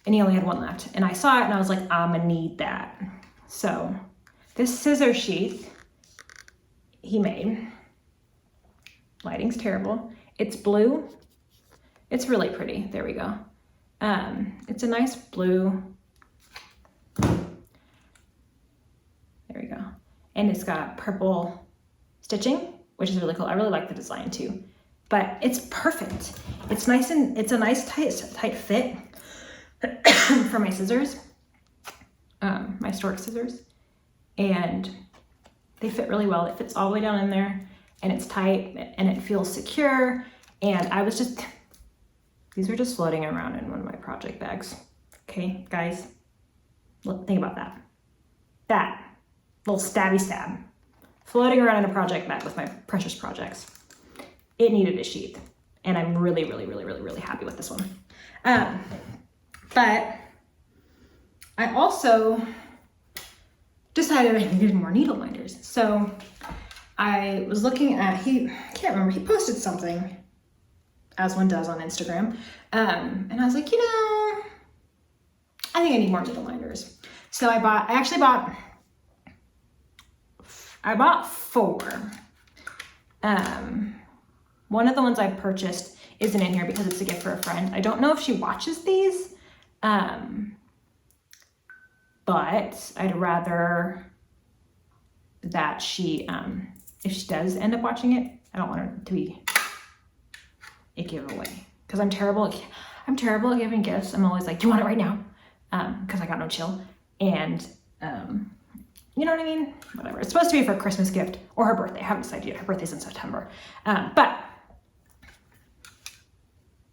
[SPEAKER 1] And he only had one left. And I saw it and I was like, I'm gonna need that. So this scissor sheath he made, lighting's terrible. It's blue. It's really pretty. There we go. It's a nice blue. There we go. And it's got purple stitching, which is really cool. I really like the design too. But it's perfect. It's nice and it's a nice tight fit for my scissors. my stork scissors, and they fit really well. It fits all the way down in there, and it's tight, and it feels secure. And I was just, these are just floating around in one of my project bags. Okay, guys, look, think about that. That little stabby stab floating around in a project bag with my precious projects. It needed a sheath, and I'm really, really, really, really, really happy with this one. But I also decided I needed more needle minders. So I was looking at, I can't remember, he posted something, as one does on Instagram. And I was like, you know, I think I need more needle minders. So I bought 4. One of the ones I purchased isn't in here because it's a gift for a friend. I don't know if she watches these, but I'd rather that she, if she does end up watching it, I don't want her to be a giveaway, because I'm terrible at giving gifts. I'm always like, do you want it right now? Because I got no chill. And you know what I mean? Whatever. It's supposed to be for a Christmas gift or her birthday. I haven't decided yet. Her birthday's in September. But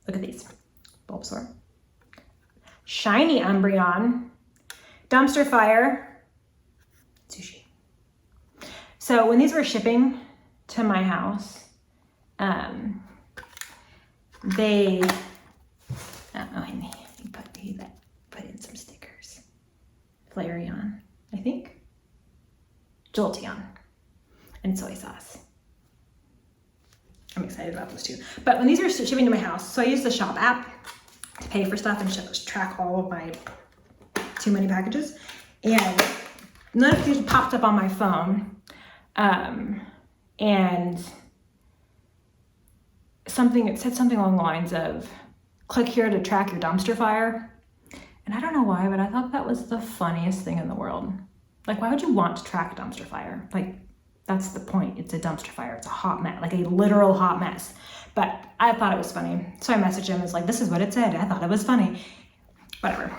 [SPEAKER 1] look at these. Bulbasaur. Shiny Umbreon. Dumpster fire. Sushi. So when these were shipping to my house, they, he put in some stickers. Flareon, I think. Jolteon, and soy sauce. I'm excited about those 2. But when these are shipping to my house, so I use the shop app to pay for stuff and track all of my too many packages. And notification popped up on my phone, and it said something along the lines of, click here to track your dumpster fire. And I don't know why, but I thought that was the funniest thing in the world. Like, why would you want to track a dumpster fire? Like, that's the point. It's a dumpster fire. It's a hot mess, like a literal hot mess. But I thought it was funny. So I messaged him. It's like, this is what it said. I thought it was funny. Whatever.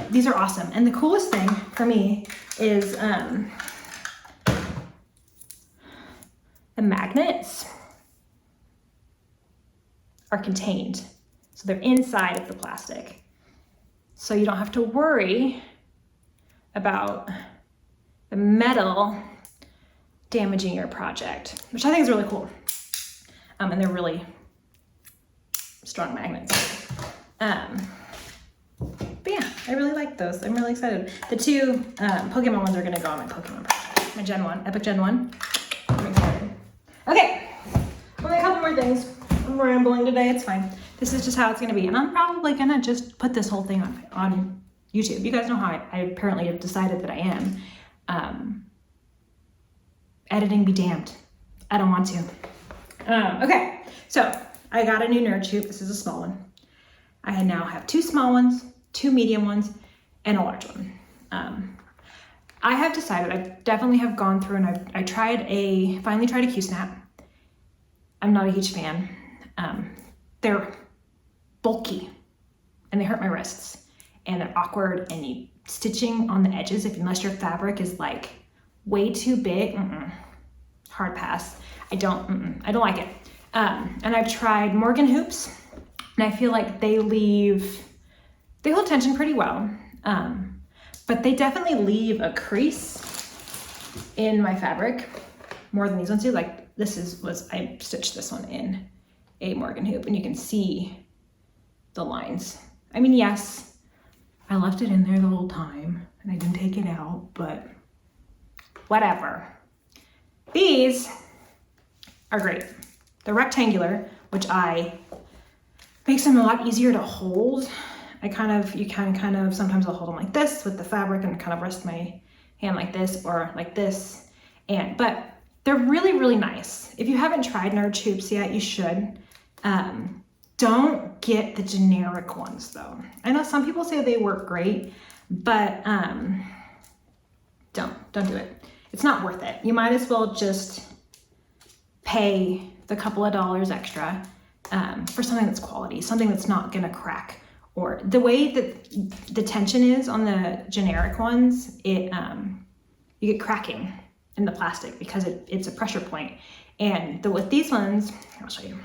[SPEAKER 1] These are awesome. And the coolest thing for me is the magnets are contained. So they're inside of the plastic. So you don't have to worry about the metal damaging your project, which I think is really cool. And they're really strong magnets. But yeah, I really like those. I'm really excited. The 2 Pokemon ones are gonna go on my Pokemon project. My Gen 1, Epic Gen 1. I'm excited. Okay, only a couple more things. I'm rambling today, it's fine. This is just how it's gonna be. And I'm probably gonna just put this whole thing on YouTube. You guys know how I apparently have decided that I am. Editing be damned. I don't want to. Okay, so I got a new nerd tube. This is a small one. I now have 2 small ones, 2 medium ones, and a large one. I have decided, I definitely have gone through and I finally tried a Q-snap. I'm not a huge fan. They're bulky and they hurt my wrists. And they're awkward, and stitching on the edges, unless your fabric is like way too big, hard pass. I don't like it. And I've tried Morgan hoops, and I feel like they hold tension pretty well, but they definitely leave a crease in my fabric more than these ones do. Like I stitched this one in a Morgan hoop, and you can see the lines. I mean, yes, I left it in there the whole time and I didn't take it out, but whatever. These are great. They're rectangular, which makes them a lot easier to hold. You can kind of, sometimes I'll hold them like this with the fabric and kind of rest my hand like this or like this. But they're really, really nice. If you haven't tried nerd tubes yet, you should. Don't get the generic ones though. I know some people say they work great, but don't do it. It's not worth it. You might as well just pay the couple of dollars extra for something that's quality, something that's not gonna crack or the way that the tension is on the generic ones, you get cracking in the plastic because it's a pressure point. And with these ones, I'll show you.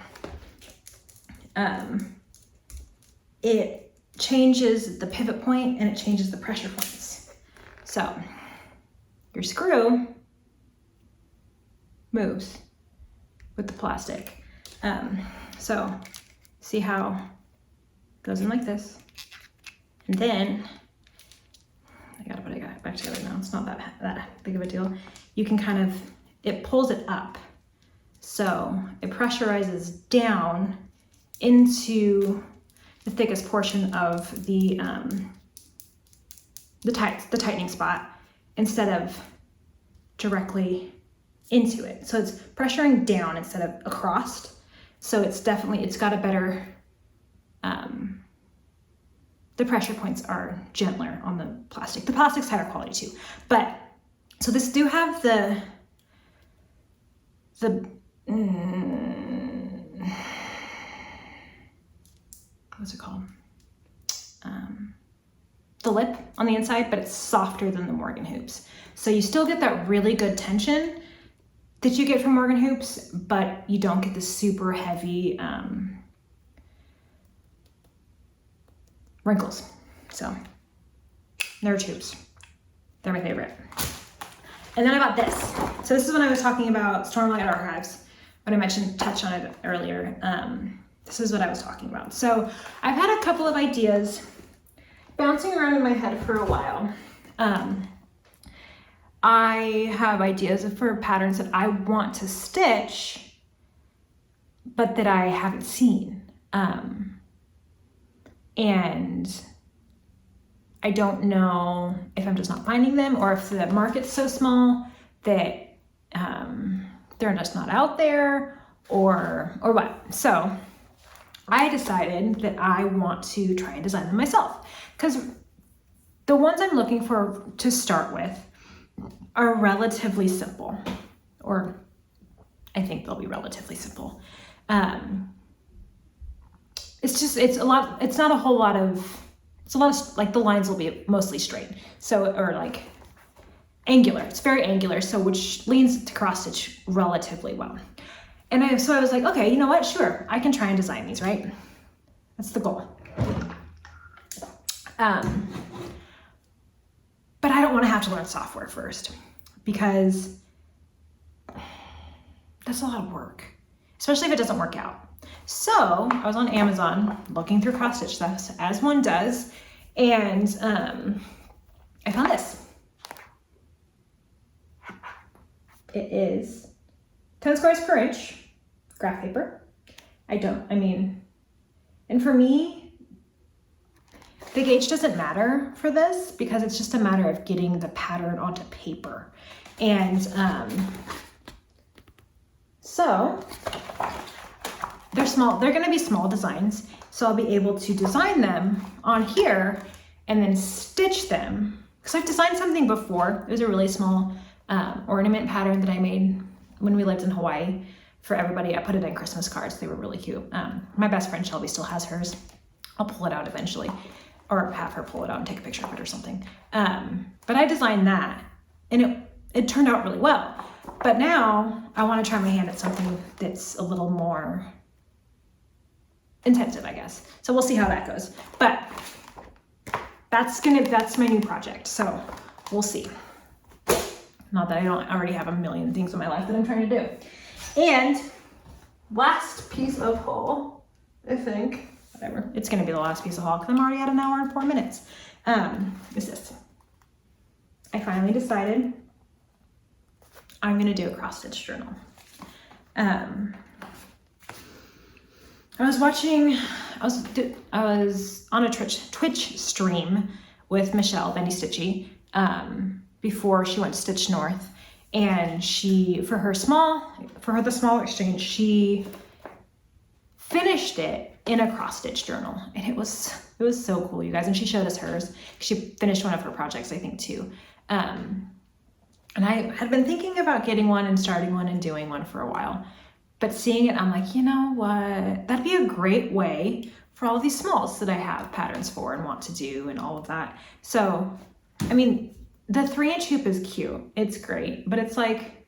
[SPEAKER 1] It changes the pivot point and it changes the pressure points. So your screw moves with the plastic. So see how it goes in like this. And then, I gotta put it back together now. It's not that big of a deal. You can kind of, it pulls it up. So it pressurizes down into the thickest portion of the tightening spot instead of directly into it. So it's pressuring down instead of across. So it's got a better, the pressure points are gentler on the plastic. The plastic's higher quality too. But, so this do have what's it called? The lip on the inside, but it's softer than the Morgan hoops. So you still get that really good tension that you get from Morgan hoops, but you don't get the super heavy wrinkles. So they're tubes. They're my favorite. And then I bought this. So this is when I was talking about Stormlight Archives, when I touched on it earlier. This is what I was talking about. So I've had a couple of ideas bouncing around in my head for a while. I have ideas for patterns that I want to stitch, but that I haven't seen. And I don't know if I'm just not finding them or if the market's so small that they're just not out there or what. So I decided that I want to try and design them myself, because the ones I'm looking for to start with are relatively simple, or I think they'll be relatively simple. It's not a whole lot of, it's a lot of, like, the lines will be mostly straight. So, or like angular, it's very angular. So which leans to cross stitch relatively well. And so I was like, okay, you know what? Sure, I can try and design these, right? That's the goal. But I don't want to have to learn software first, because that's a lot of work, especially if it doesn't work out. So I was on Amazon looking through cross stitch stuff, as one does, and I found this. It is 10 squares per inch graph paper. And for me, the gauge doesn't matter for this, because it's just a matter of getting the pattern onto paper. And so they're small, they're gonna be small designs. So I'll be able to design them on here and then stitch them. Because I've designed something before. It was a really small ornament pattern that I made when we lived in Hawaii for everybody. I put it in Christmas cards. They were really cute. My best friend Shelby still has hers. I'll pull it out eventually, or have her pull it out and take a picture of it or something. But I designed that, and it turned out really well. But now I want to try my hand at something that's a little more intensive, I guess. So we'll see how that goes. But that's my new project. So we'll see. Not that I don't already have a million things in my life that I'm trying to do. And last piece of haul, I think, whatever. It's gonna be the last piece of haul because I'm already at 1 hour and 4 minutes. Is this. I finally decided I'm gonna do a cross stitch journal. I was on a Twitch stream with Michelle, Bendy Stitchy, before she went to Stitch North, and for her the small exchange, she finished it in a cross stitch journal, and it was so cool, you guys. And she showed us hers. She finished one of her projects, I think, too. And I had been thinking about getting one and starting one and doing one for a while, but seeing it, I'm like, you know what? That'd be a great way for all of these smalls that I have patterns for and want to do and all of that. So, I mean, the 3-inch hoop is cute. It's great, but it's like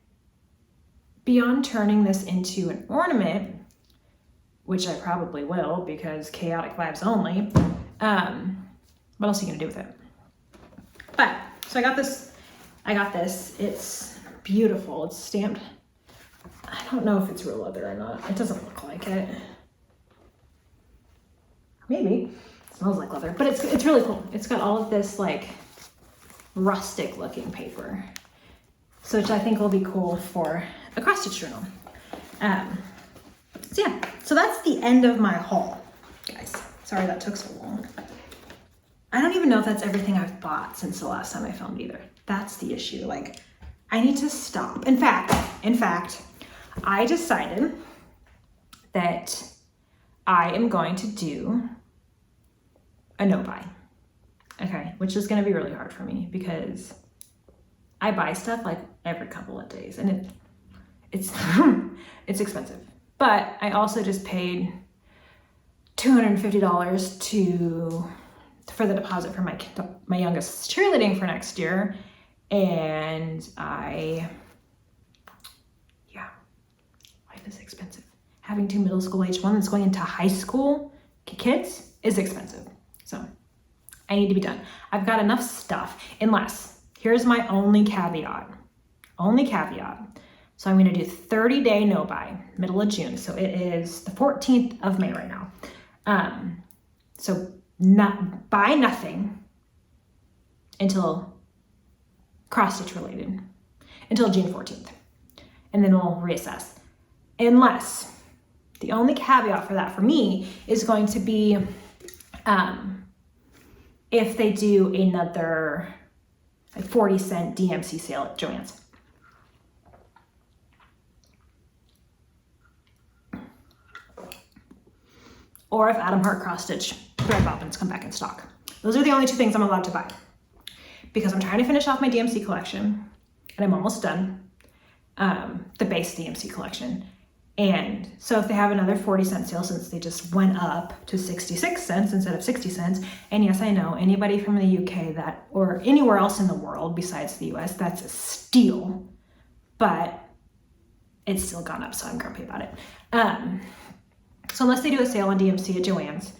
[SPEAKER 1] beyond turning this into an ornament, which I probably will because chaotic vibes only. What else are you gonna do with it? But, so I got this. It's beautiful. It's stamped. I don't know if it's real leather or not. It doesn't look like it. Maybe. It smells like leather, but it's really cool. It's got all of this like rustic looking paper, so which I think will be cool for a cross stitch journal. So yeah, so that's the end of my haul, guys. Sorry that took so long. I don't even know if that's everything I've bought since the last time I filmed either. That's the issue. Like, I need to stop. In fact, I decided that I am going to do a no buy. Okay, which is gonna be really hard for me because I buy stuff like every couple of days and it's it's expensive. But I also just paid $250 for the deposit for my youngest cheerleading for next year, and life is expensive. Having 2 middle school age, one that's going into high school kids is expensive. So I need to be done. I've got enough stuff, unless, here's my only caveat. So I'm gonna do 30-day no buy, middle of June. So it is the 14th of May right now. So not buy nothing until cross stitch related, until June 14th. And then we'll reassess. Unless, the only caveat for that for me is going to be if they do another like 40-cent DMC sale at Joann's. Or if Adam Hart cross stitch thread bobbins come back in stock. Those are the only 2 things I'm allowed to buy because I'm trying to finish off my DMC collection and I'm almost done, the base DMC collection. And so if they have another 40-cent sale, since they just went up to 66 cents instead of 60 cents, and yes, I know anybody from the UK or anywhere else in the world besides the US, that's a steal, but it's still gone up, so I'm grumpy about it. So unless they do a sale on DMC at Joann's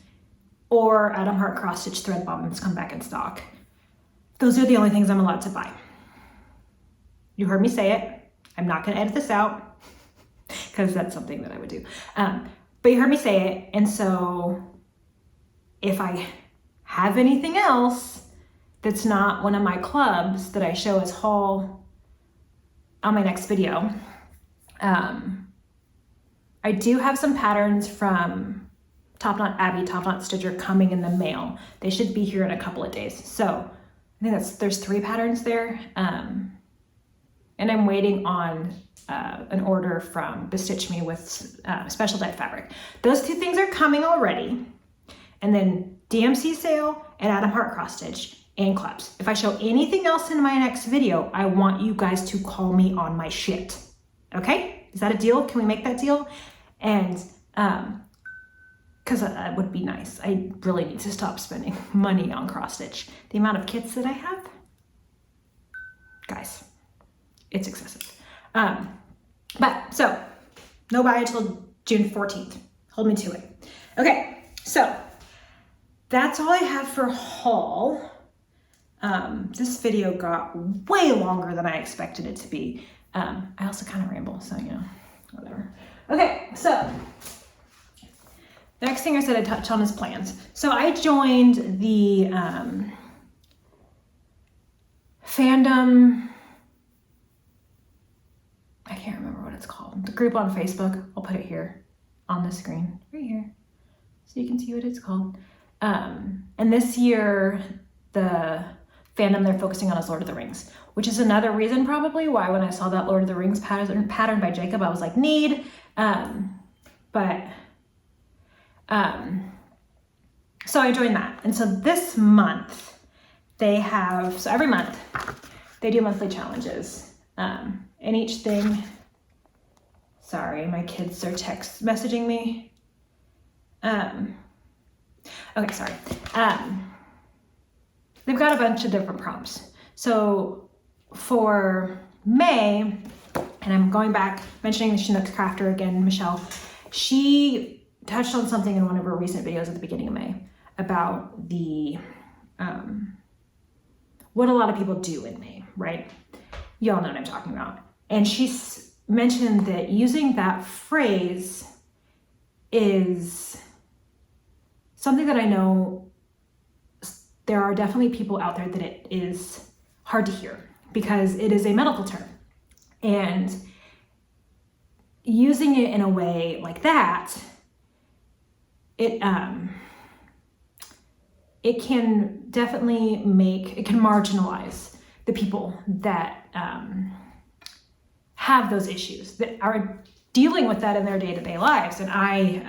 [SPEAKER 1] or Adam Hart cross stitch thread bobbins come back in stock, those are the only things I'm allowed to buy. You heard me say it. I'm not gonna edit this out because that's something that I would do. But you heard me say it. And so if I have anything else that's not one of my clubs that I show as haul on my next video, I do have some patterns from Top Knot Stitcher coming in the mail. They should be here in a couple of days. So I think there's 3 patterns there. And I'm waiting on an order from Bestitch Me with special dyed fabric. Those 2 things are coming already. And then DMC sale and Adam Hart cross stitch and clubs. If I show anything else in my next video, I want you guys to call me on my shit. Okay? Is that a deal? Can we make that deal? And because that would be nice. I really need to stop spending money on cross stitch. The amount of kits that I have, guys, it's excessive. But so no buy until June 14th. Hold me to it. Okay, so that's all I have for haul. This video got way longer than I expected it to be. I also kind of ramble, so whatever. Okay, so the next thing I said I'd touch on is plans. So I joined the fandom, I can't remember what it's called, the group on Facebook. I'll put it here on the screen, right here, so you can see what it's called. And this year, the fandom they're focusing on is Lord of the Rings, which is another reason probably why when I saw that Lord of the Rings pattern by Jacob, I was like, need. So I joined that. And so this month they have, so every month they do monthly challenges. And each thing, sorry, my kids are text messaging me. Okay, sorry. They've got a bunch of different prompts. So for May, and I'm going back, mentioning the Chinook crafter again, Michelle, she touched on something in one of her recent videos at the beginning of May about the, what a lot of people do in May, right? Y'all know what I'm talking about. And she's mentioned that using that phrase is something that I know there are definitely people out there that it is hard to hear because it is a medical term. And using it in a way like that, it can definitely it can marginalize the people that have those issues, that are dealing with that in their day-to-day lives. And I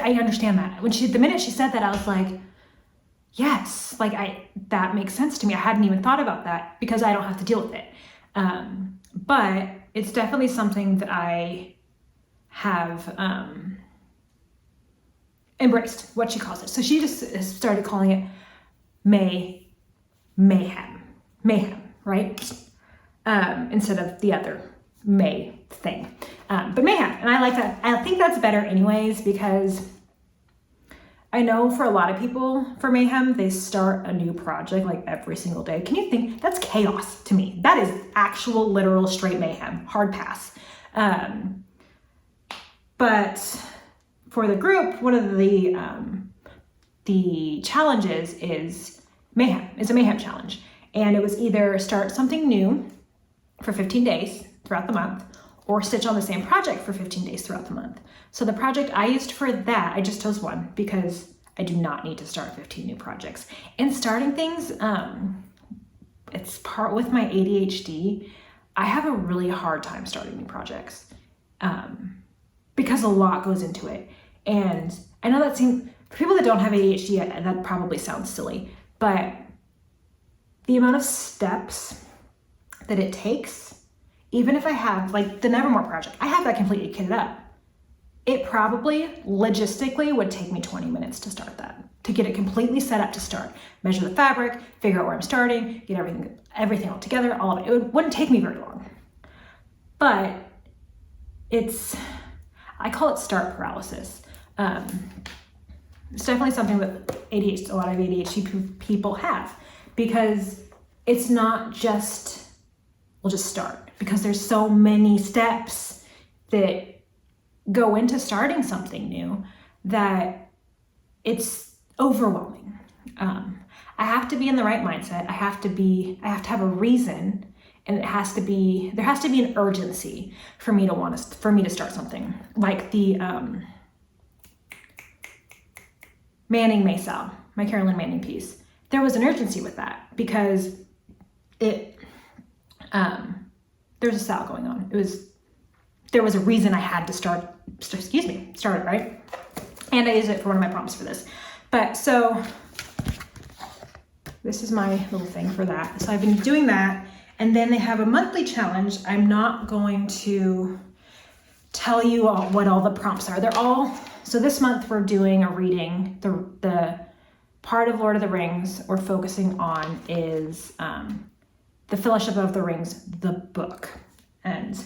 [SPEAKER 1] understand that. The minute she said that, I was like, yes, like that makes sense to me. I hadn't even thought about that because I don't have to deal with it. But it's definitely something that I have embraced, what she calls it. So she just started calling it mayhem, right? Instead of the other May thing. But mayhem, and I like that. I think that's better anyways, because I know for a lot of people, for mayhem, they start a new project like every single day. Can you think? That's chaos to me. That is actual, literal, straight mayhem. Hard pass. But for the group, one of the challenges is mayhem. It's a mayhem challenge. And it was either start something new for 15 days throughout the month, or stitch on the same project for 15 days throughout the month. So the project I used for that, I just chose one because I do not need to start 15 new projects. And starting things, it's part with my ADHD. I have a really hard time starting new projects because a lot goes into it. And I know that seems, for people that don't have ADHD, that probably sounds silly, but the amount of steps that it takes, even if I have like the Nevermore project, I have that completely kitted up. It probably logistically would take me 20 minutes to start that, to get it completely set up to start. Measure the fabric, figure out where I'm starting, get everything all together, all of it. It wouldn't take me very long. But I call it start paralysis. It's definitely something that a lot of ADHD people have, because it's not just, we'll just start, because there's so many steps that go into starting something new that it's overwhelming. I have to be in the right mindset. I have to have a reason, and there has to be an urgency for me to start something. Like the Manning Maysal, my Carolyn Manning piece. There was an urgency with that because there was a sale going on. There was a reason I had to start it, right? And I used it for one of my prompts for this. But so this is my little thing for that. So I've been doing that, and then they have a monthly challenge. I'm not going to tell you what all the prompts are. So this month we're doing a reading. The part of Lord of the Rings we're focusing on is the Fellowship of the Rings, the book. And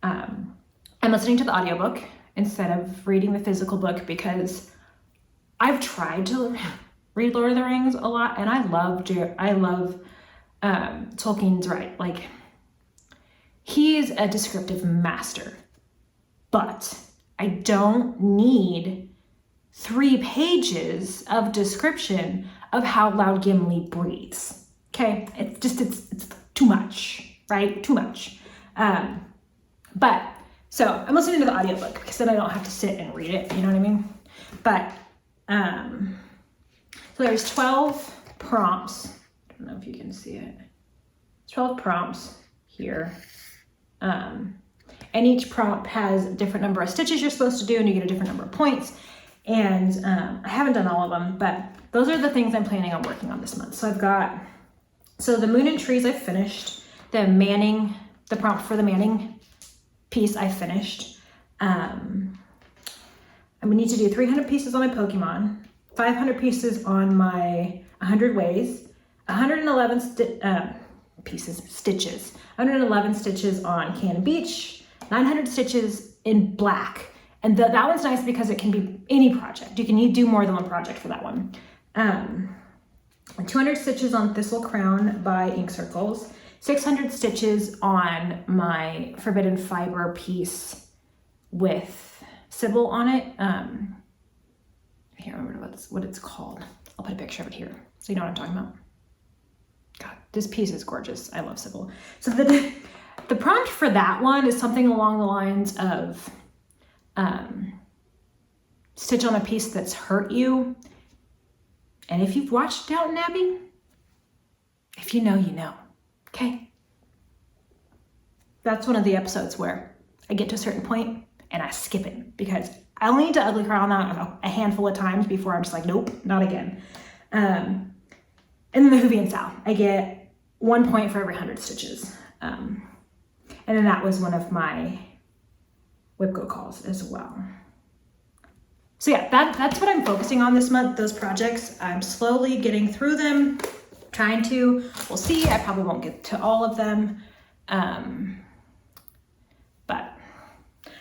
[SPEAKER 1] I'm listening to the audiobook instead of reading the physical book, because I've tried to read Lord of the Rings a lot, and I love Tolkien's right. Like, he is a descriptive master, but I don't need 3 pages of description of how loud Gimli breathes. Okay, it's too much, right? Too much. But so I'm listening to the audiobook because then I don't have to sit and read it, you know what I mean? But so there's 12 prompts. I don't know if you can see it. 12 prompts here. And each prompt has a different number of stitches you're supposed to do, and you get a different number of points. And I haven't done all of them, but those are the things I'm planning on working on this month. So the Moon and Trees I've finished. The prompt for the Manning piece I finished. We need to do 300 pieces on my Pokemon, 500 pieces on my 100 Ways, 111 stitches, 111 stitches on Cannon Beach, 900 stitches in black. And that one's nice because it can be any project. You can do more than one project for that one. 200 stitches on Thistle Crown by Ink Circles, 600 stitches on my Forbidden Fiber piece with Sybil on it. I can't remember what it's called. I'll put a picture of it here so you know what I'm talking about. God, this piece is gorgeous. I love Sybil. So the prompt for that one is something along the lines of stitch on a piece that's hurt you. And if you've watched Downton Abbey, if you know, you know. Okay? That's one of the episodes where I get to a certain point and I skip it because I only need to ugly cry on that a handful of times before I'm just like, nope, not again. And then the Hoovy and Sal, I get 1 point for every 100 stitches. And then that was one of my Whipco calls as well. So yeah, that's what I'm focusing on this month, those projects. I'm slowly getting through them, trying to. We'll see, I probably won't get to all of them. But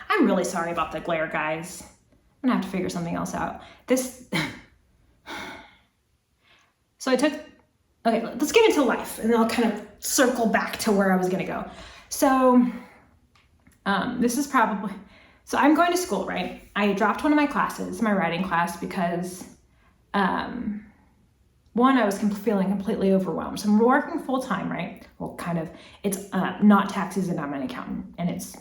[SPEAKER 1] I'm really sorry about the glare, guys. I'm gonna have to figure something else out. So okay, let's get into life and then I'll kind of circle back to where I was gonna go. So so I'm going to school, right? I dropped one of my classes, my writing class, because one, I was feeling completely overwhelmed. So I'm working full time, right? Well, kind of. It's not tax season. I'm an accountant, and it's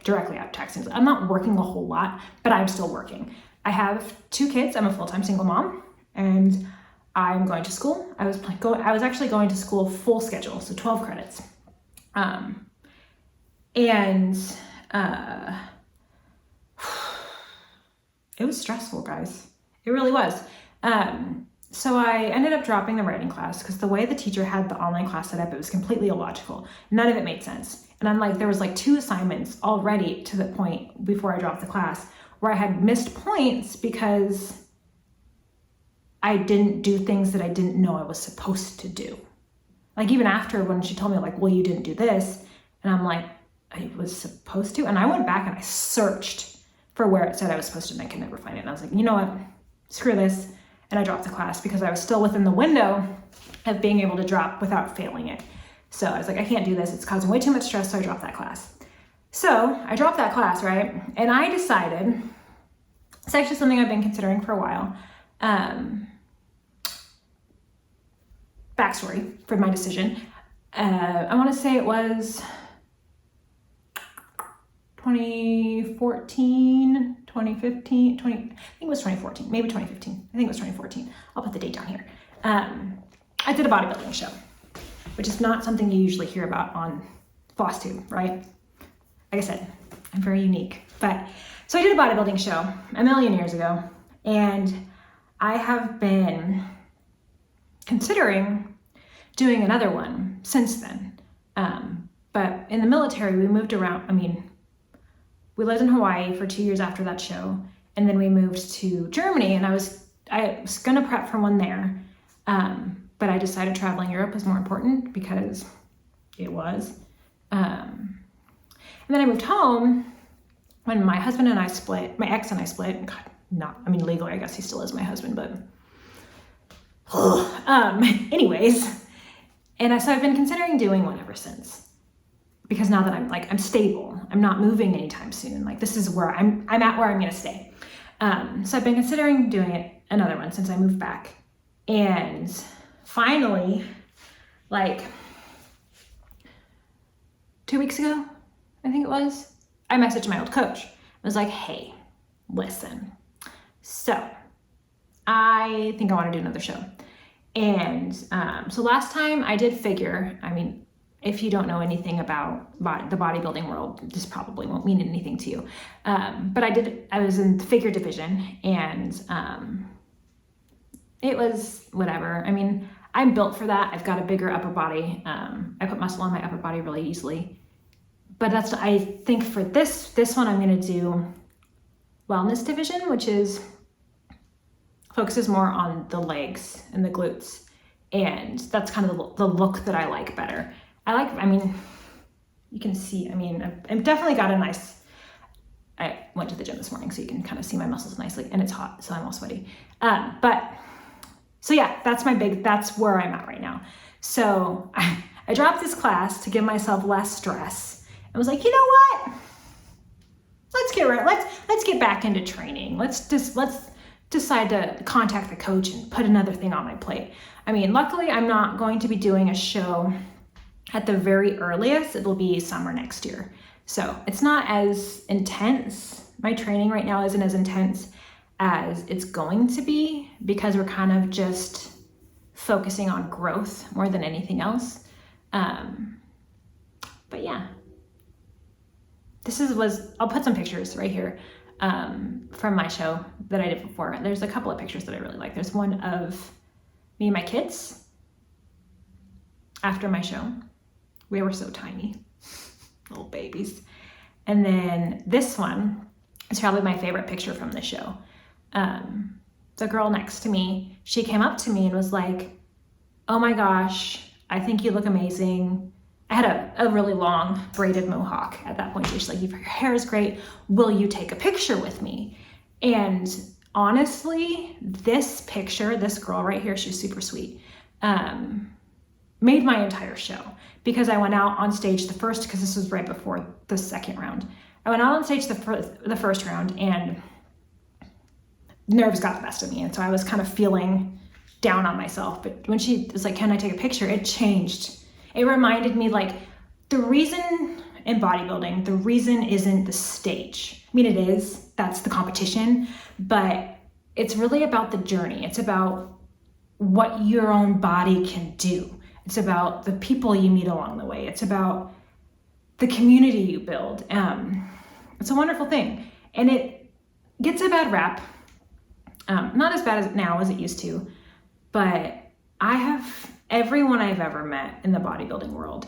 [SPEAKER 1] directly after tax season. I'm not working a whole lot, but I'm still working. I have 2 kids. I'm a full-time single mom, and I'm going to school. I was actually going to school full schedule, so 12 credits. It was stressful, guys. It really was. So I ended up dropping the writing class because the way the teacher had the online class set up, it was completely illogical. None of it made sense. And I'm like, there was like 2 assignments already to the point before I dropped the class where I had missed points because I didn't do things that I didn't know I was supposed to do. Like even after when she told me like, well, you didn't do this. And I'm like, I was supposed to. And I went back and I searched for where it said I was supposed to and I could never find it. And I was like, you know what, screw this. And I dropped the class because I was still within the window of being able to drop without failing it. So I was like, I can't do this. It's causing way too much stress. So I dropped that class. So I dropped that class, right? And I decided, it's actually something I've been considering for a while. Backstory for my decision. I want to say it was 2014, 2015, I think it was 2014, maybe 2015. I think it was 2014. I'll put the date down here. I did a bodybuilding show, which is not something you usually hear about on Flosstube, right? Like I said, I'm very unique. So I did a bodybuilding show a million years ago, and I have been considering doing another one since then. But in the military, we moved around. We lived in Hawaii for 2 years after that show, and then we moved to Germany, and I was gonna prep for one there, but I decided traveling Europe was more important because it was. And then I moved home when my husband and I split, my ex and I split. God, legally, I guess he still is my husband, but anyways. And so I've been considering doing one ever since. Because now that I'm stable, I'm not moving anytime soon. Like this is where I'm at where I'm gonna stay. So I've been considering doing another one since I moved back. And finally, like 2 weeks ago, I think it was, I messaged my old coach. I was like, hey, listen. So I think I wanna do another show. And so last time I did figure, if you don't know anything about the bodybuilding world, this probably won't mean anything to you. But I was in the figure division, and it was whatever. I'm built for that. I've got a bigger upper body. I put muscle on my upper body really easily. but that's, I think for this one, I'm going to do wellness division, which focuses more on the legs and the glutes. And that's kind of the look that I like better. I mean, you can see, I mean, I've definitely got a nice, I went to the gym this morning, so you can kind of see my muscles nicely, and it's hot, so I'm all sweaty. So yeah, that's where I'm at right now. So I dropped this class to give myself less stress. I was like, you know what? Let's get back into training. Let's decide to contact the coach and put another thing on my plate. I mean, luckily I'm not going to be doing a show at the very earliest. It'll be summer next year. So it's not as intense. My training right now isn't as intense as it's going to be because we're kind of just focusing on growth more than anything else. But yeah, I'll put some pictures right here from my show that I did before. There's a couple of pictures that I really like. There's one of me and my kids after my show. We were so tiny, little babies. And then this one is probably my favorite picture from the show. The girl next to me, she came up to me and was like, oh my gosh, I think you look amazing. I had a really long braided mohawk at that point. She's like, your hair is great. Will you take a picture with me? And honestly, this picture, this girl right here, she's super sweet, made my entire show because I went out on stage because this was right before the second round. I went out on stage the first round and nerves got the best of me. And so I was kind of feeling down on myself. But when she was like, can I take a picture? It changed. It reminded me like the reason in bodybuilding, the reason isn't the stage. I mean, it is, that's the competition, but it's really about the journey. It's about what your own body can do. It's about the people you meet along the way. It's about the community you build. It's a wonderful thing. And it gets a bad rap. Not as bad as now as it used to, but everyone I've ever met in the bodybuilding world,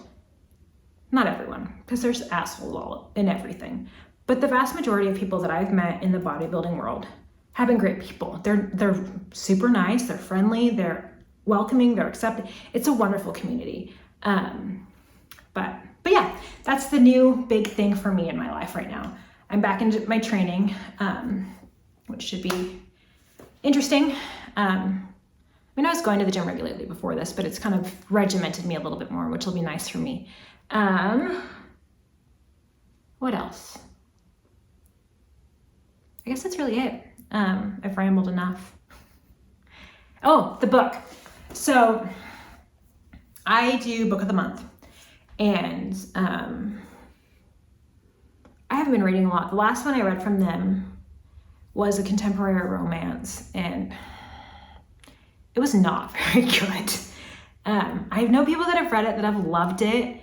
[SPEAKER 1] not everyone, because there's assholes all in everything, but the vast majority of people that I've met in the bodybuilding world have been great people. They're super nice, they're friendly, they're welcoming, they're accepting. It's a wonderful community. But yeah, that's the new big thing for me in my life right now. I'm back into my training, which should be interesting. I mean, I was going to the gym regularly before this, but it's kind of regimented me a little bit more, which will be nice for me. What else? I guess that's really it. I've rambled enough. Oh, the book. So I do book of the month, and I haven't been reading a lot. The last one I read from them was a contemporary romance, and it was not very good. I know people that have read it that have loved it,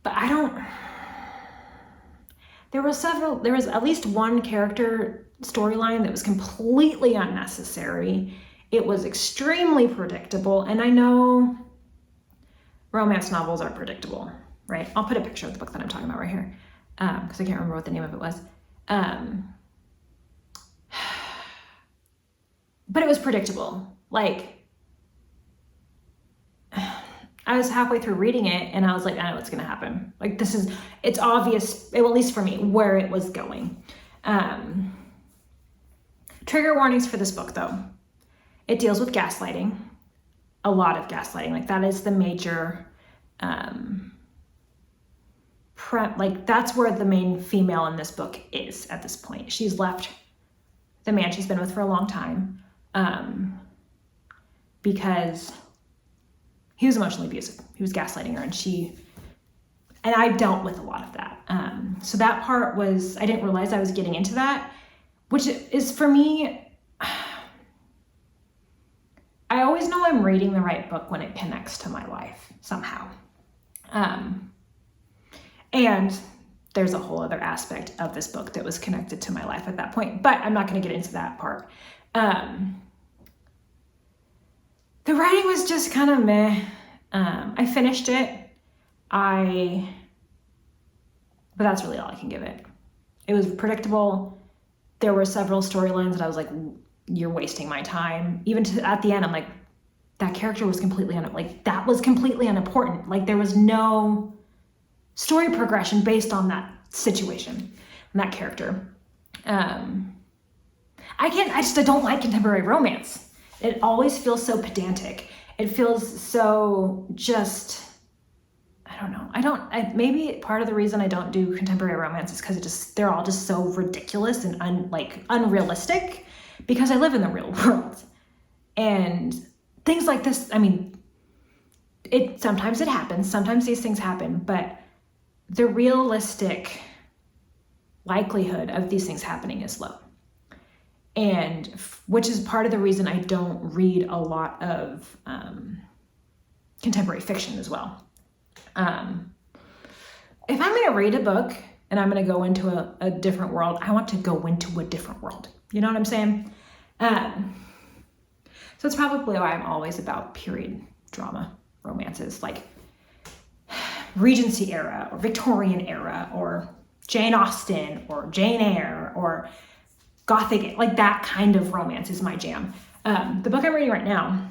[SPEAKER 1] but there was at least one character storyline that was completely unnecessary. It was extremely predictable, and I know romance novels are predictable, right? I'll put a picture of the book that I'm talking about right here, because I can't remember what the name of it was. But it was predictable. Like, I was halfway through reading it and I was like, I know what's gonna happen. Like, it's obvious, well, at least for me, where it was going. Trigger warnings for this book though. It deals with gaslighting, a lot of gaslighting. Like, that is the major, that's where the main female in this book is at this point. She's left the man she's been with for a long time, because he was emotionally abusive. He was gaslighting her, and I dealt with a lot of that. So that part was, I didn't realize I was getting into that, which is, for me, I always know I'm reading the right book when it connects to my life somehow. And there's a whole other aspect of this book that was connected to my life at that point, but I'm not going to get into that part. The writing was just kind of meh. I finished it. I but that's really all I can give it. It was predictable. There were several storylines that I was like, you're wasting my time. Even at the end, I'm like, that character was completely that was completely unimportant. Like there was no story progression based on that situation and that character. I don't like contemporary romance. It always feels so pedantic. It feels so just, I don't know. Maybe part of the reason I don't do contemporary romance is because they're all just so ridiculous and unrealistic, because I live in the real world. And things like this, I mean, sometimes it happens, sometimes these things happen, but the realistic likelihood of these things happening is low. And which is part of the reason I don't read a lot of contemporary fiction as well. If I'm going to read a book and I'm going to go into a different world, I want to go into a different world. You know what I'm saying? So it's probably why I'm always about period drama romances, like Regency era or Victorian era or Jane Austen or Jane Eyre or Gothic, like that kind of romance is my jam. The book I'm reading right now,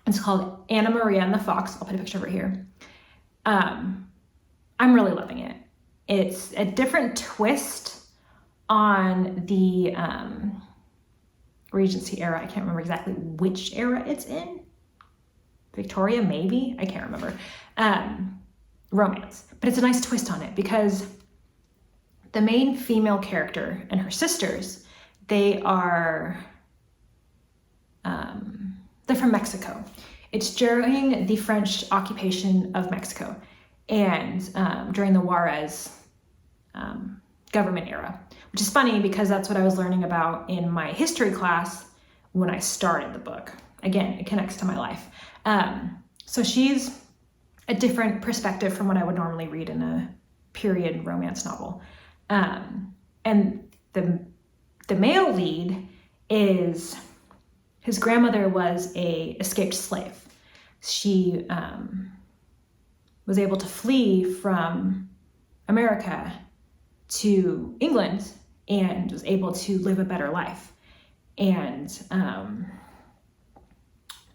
[SPEAKER 1] it's called Anna Maria and the Fox. I'll put a picture of it here. I'm really loving it. It's a different twist on the Regency era. I can't remember exactly which era it's in. Victoria, maybe? I can't remember. Romance. But it's a nice twist on it because the main female character and her sisters, they're from Mexico. It's during the French occupation of Mexico and during the Juarez government era, which is funny because that's what I was learning about in my history class when I started the book. Again, it connects to my life. So she's a different perspective from what I would normally read in a period romance novel. And the male lead is, his grandmother was a escaped slave. She was able to flee from America to England and was able to live a better life, and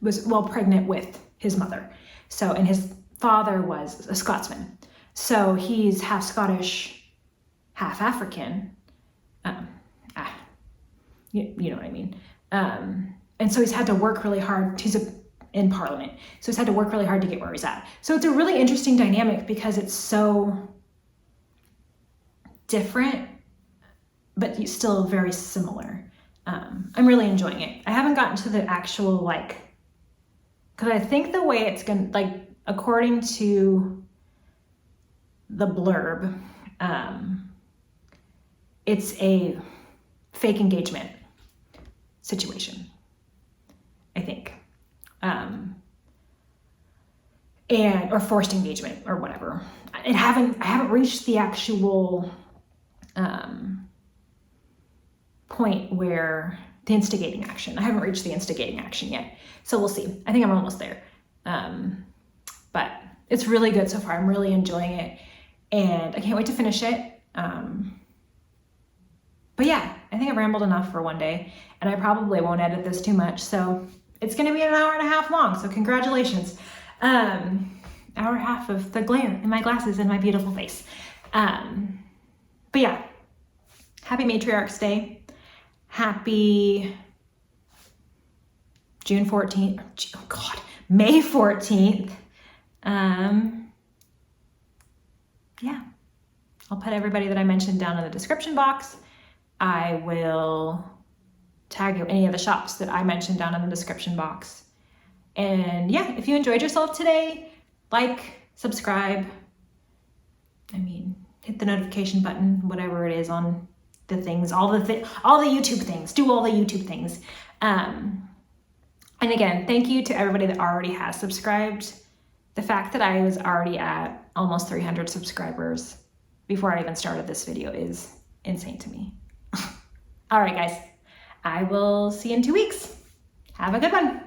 [SPEAKER 1] was pregnant with his mother. So, and his father was a Scotsman. So he's half Scottish, half African. You know what I mean? And so he's had to work really hard. He's in Parliament. So he's had to work really hard to get where he's at. So it's a really interesting dynamic because it's so different, but still very similar. I'm really enjoying it. I haven't gotten to the actual, because I think the way it's going to, according to the blurb, it's a fake engagement situation, I think. Or forced engagement or whatever. I haven't reached the actual point where the instigating action. I haven't reached the instigating action yet. So we'll see. I think I'm almost there. But it's really good so far. I'm really enjoying it. And I can't wait to finish it. But yeah, I think I've rambled enough for one day. And I probably won't edit this too much. So it's going to be an hour and a half long. So congratulations. Hour and a half of the glare in my glasses and my beautiful face. But yeah, happy Matriarch's Day. Happy June 14th. Oh God, May 14th. Yeah, I'll put everybody that I mentioned down in the description box. I will tag any of the shops that I mentioned down in the description box. And yeah, if you enjoyed yourself today, subscribe. Hit the notification button, whatever it is on the things, all the YouTube things. Do all the YouTube things. And again, thank you to everybody that already has subscribed. The fact that I was already at almost 300 subscribers before I even started this video is insane to me. All right, guys, I will see you in 2 weeks. Have a good one.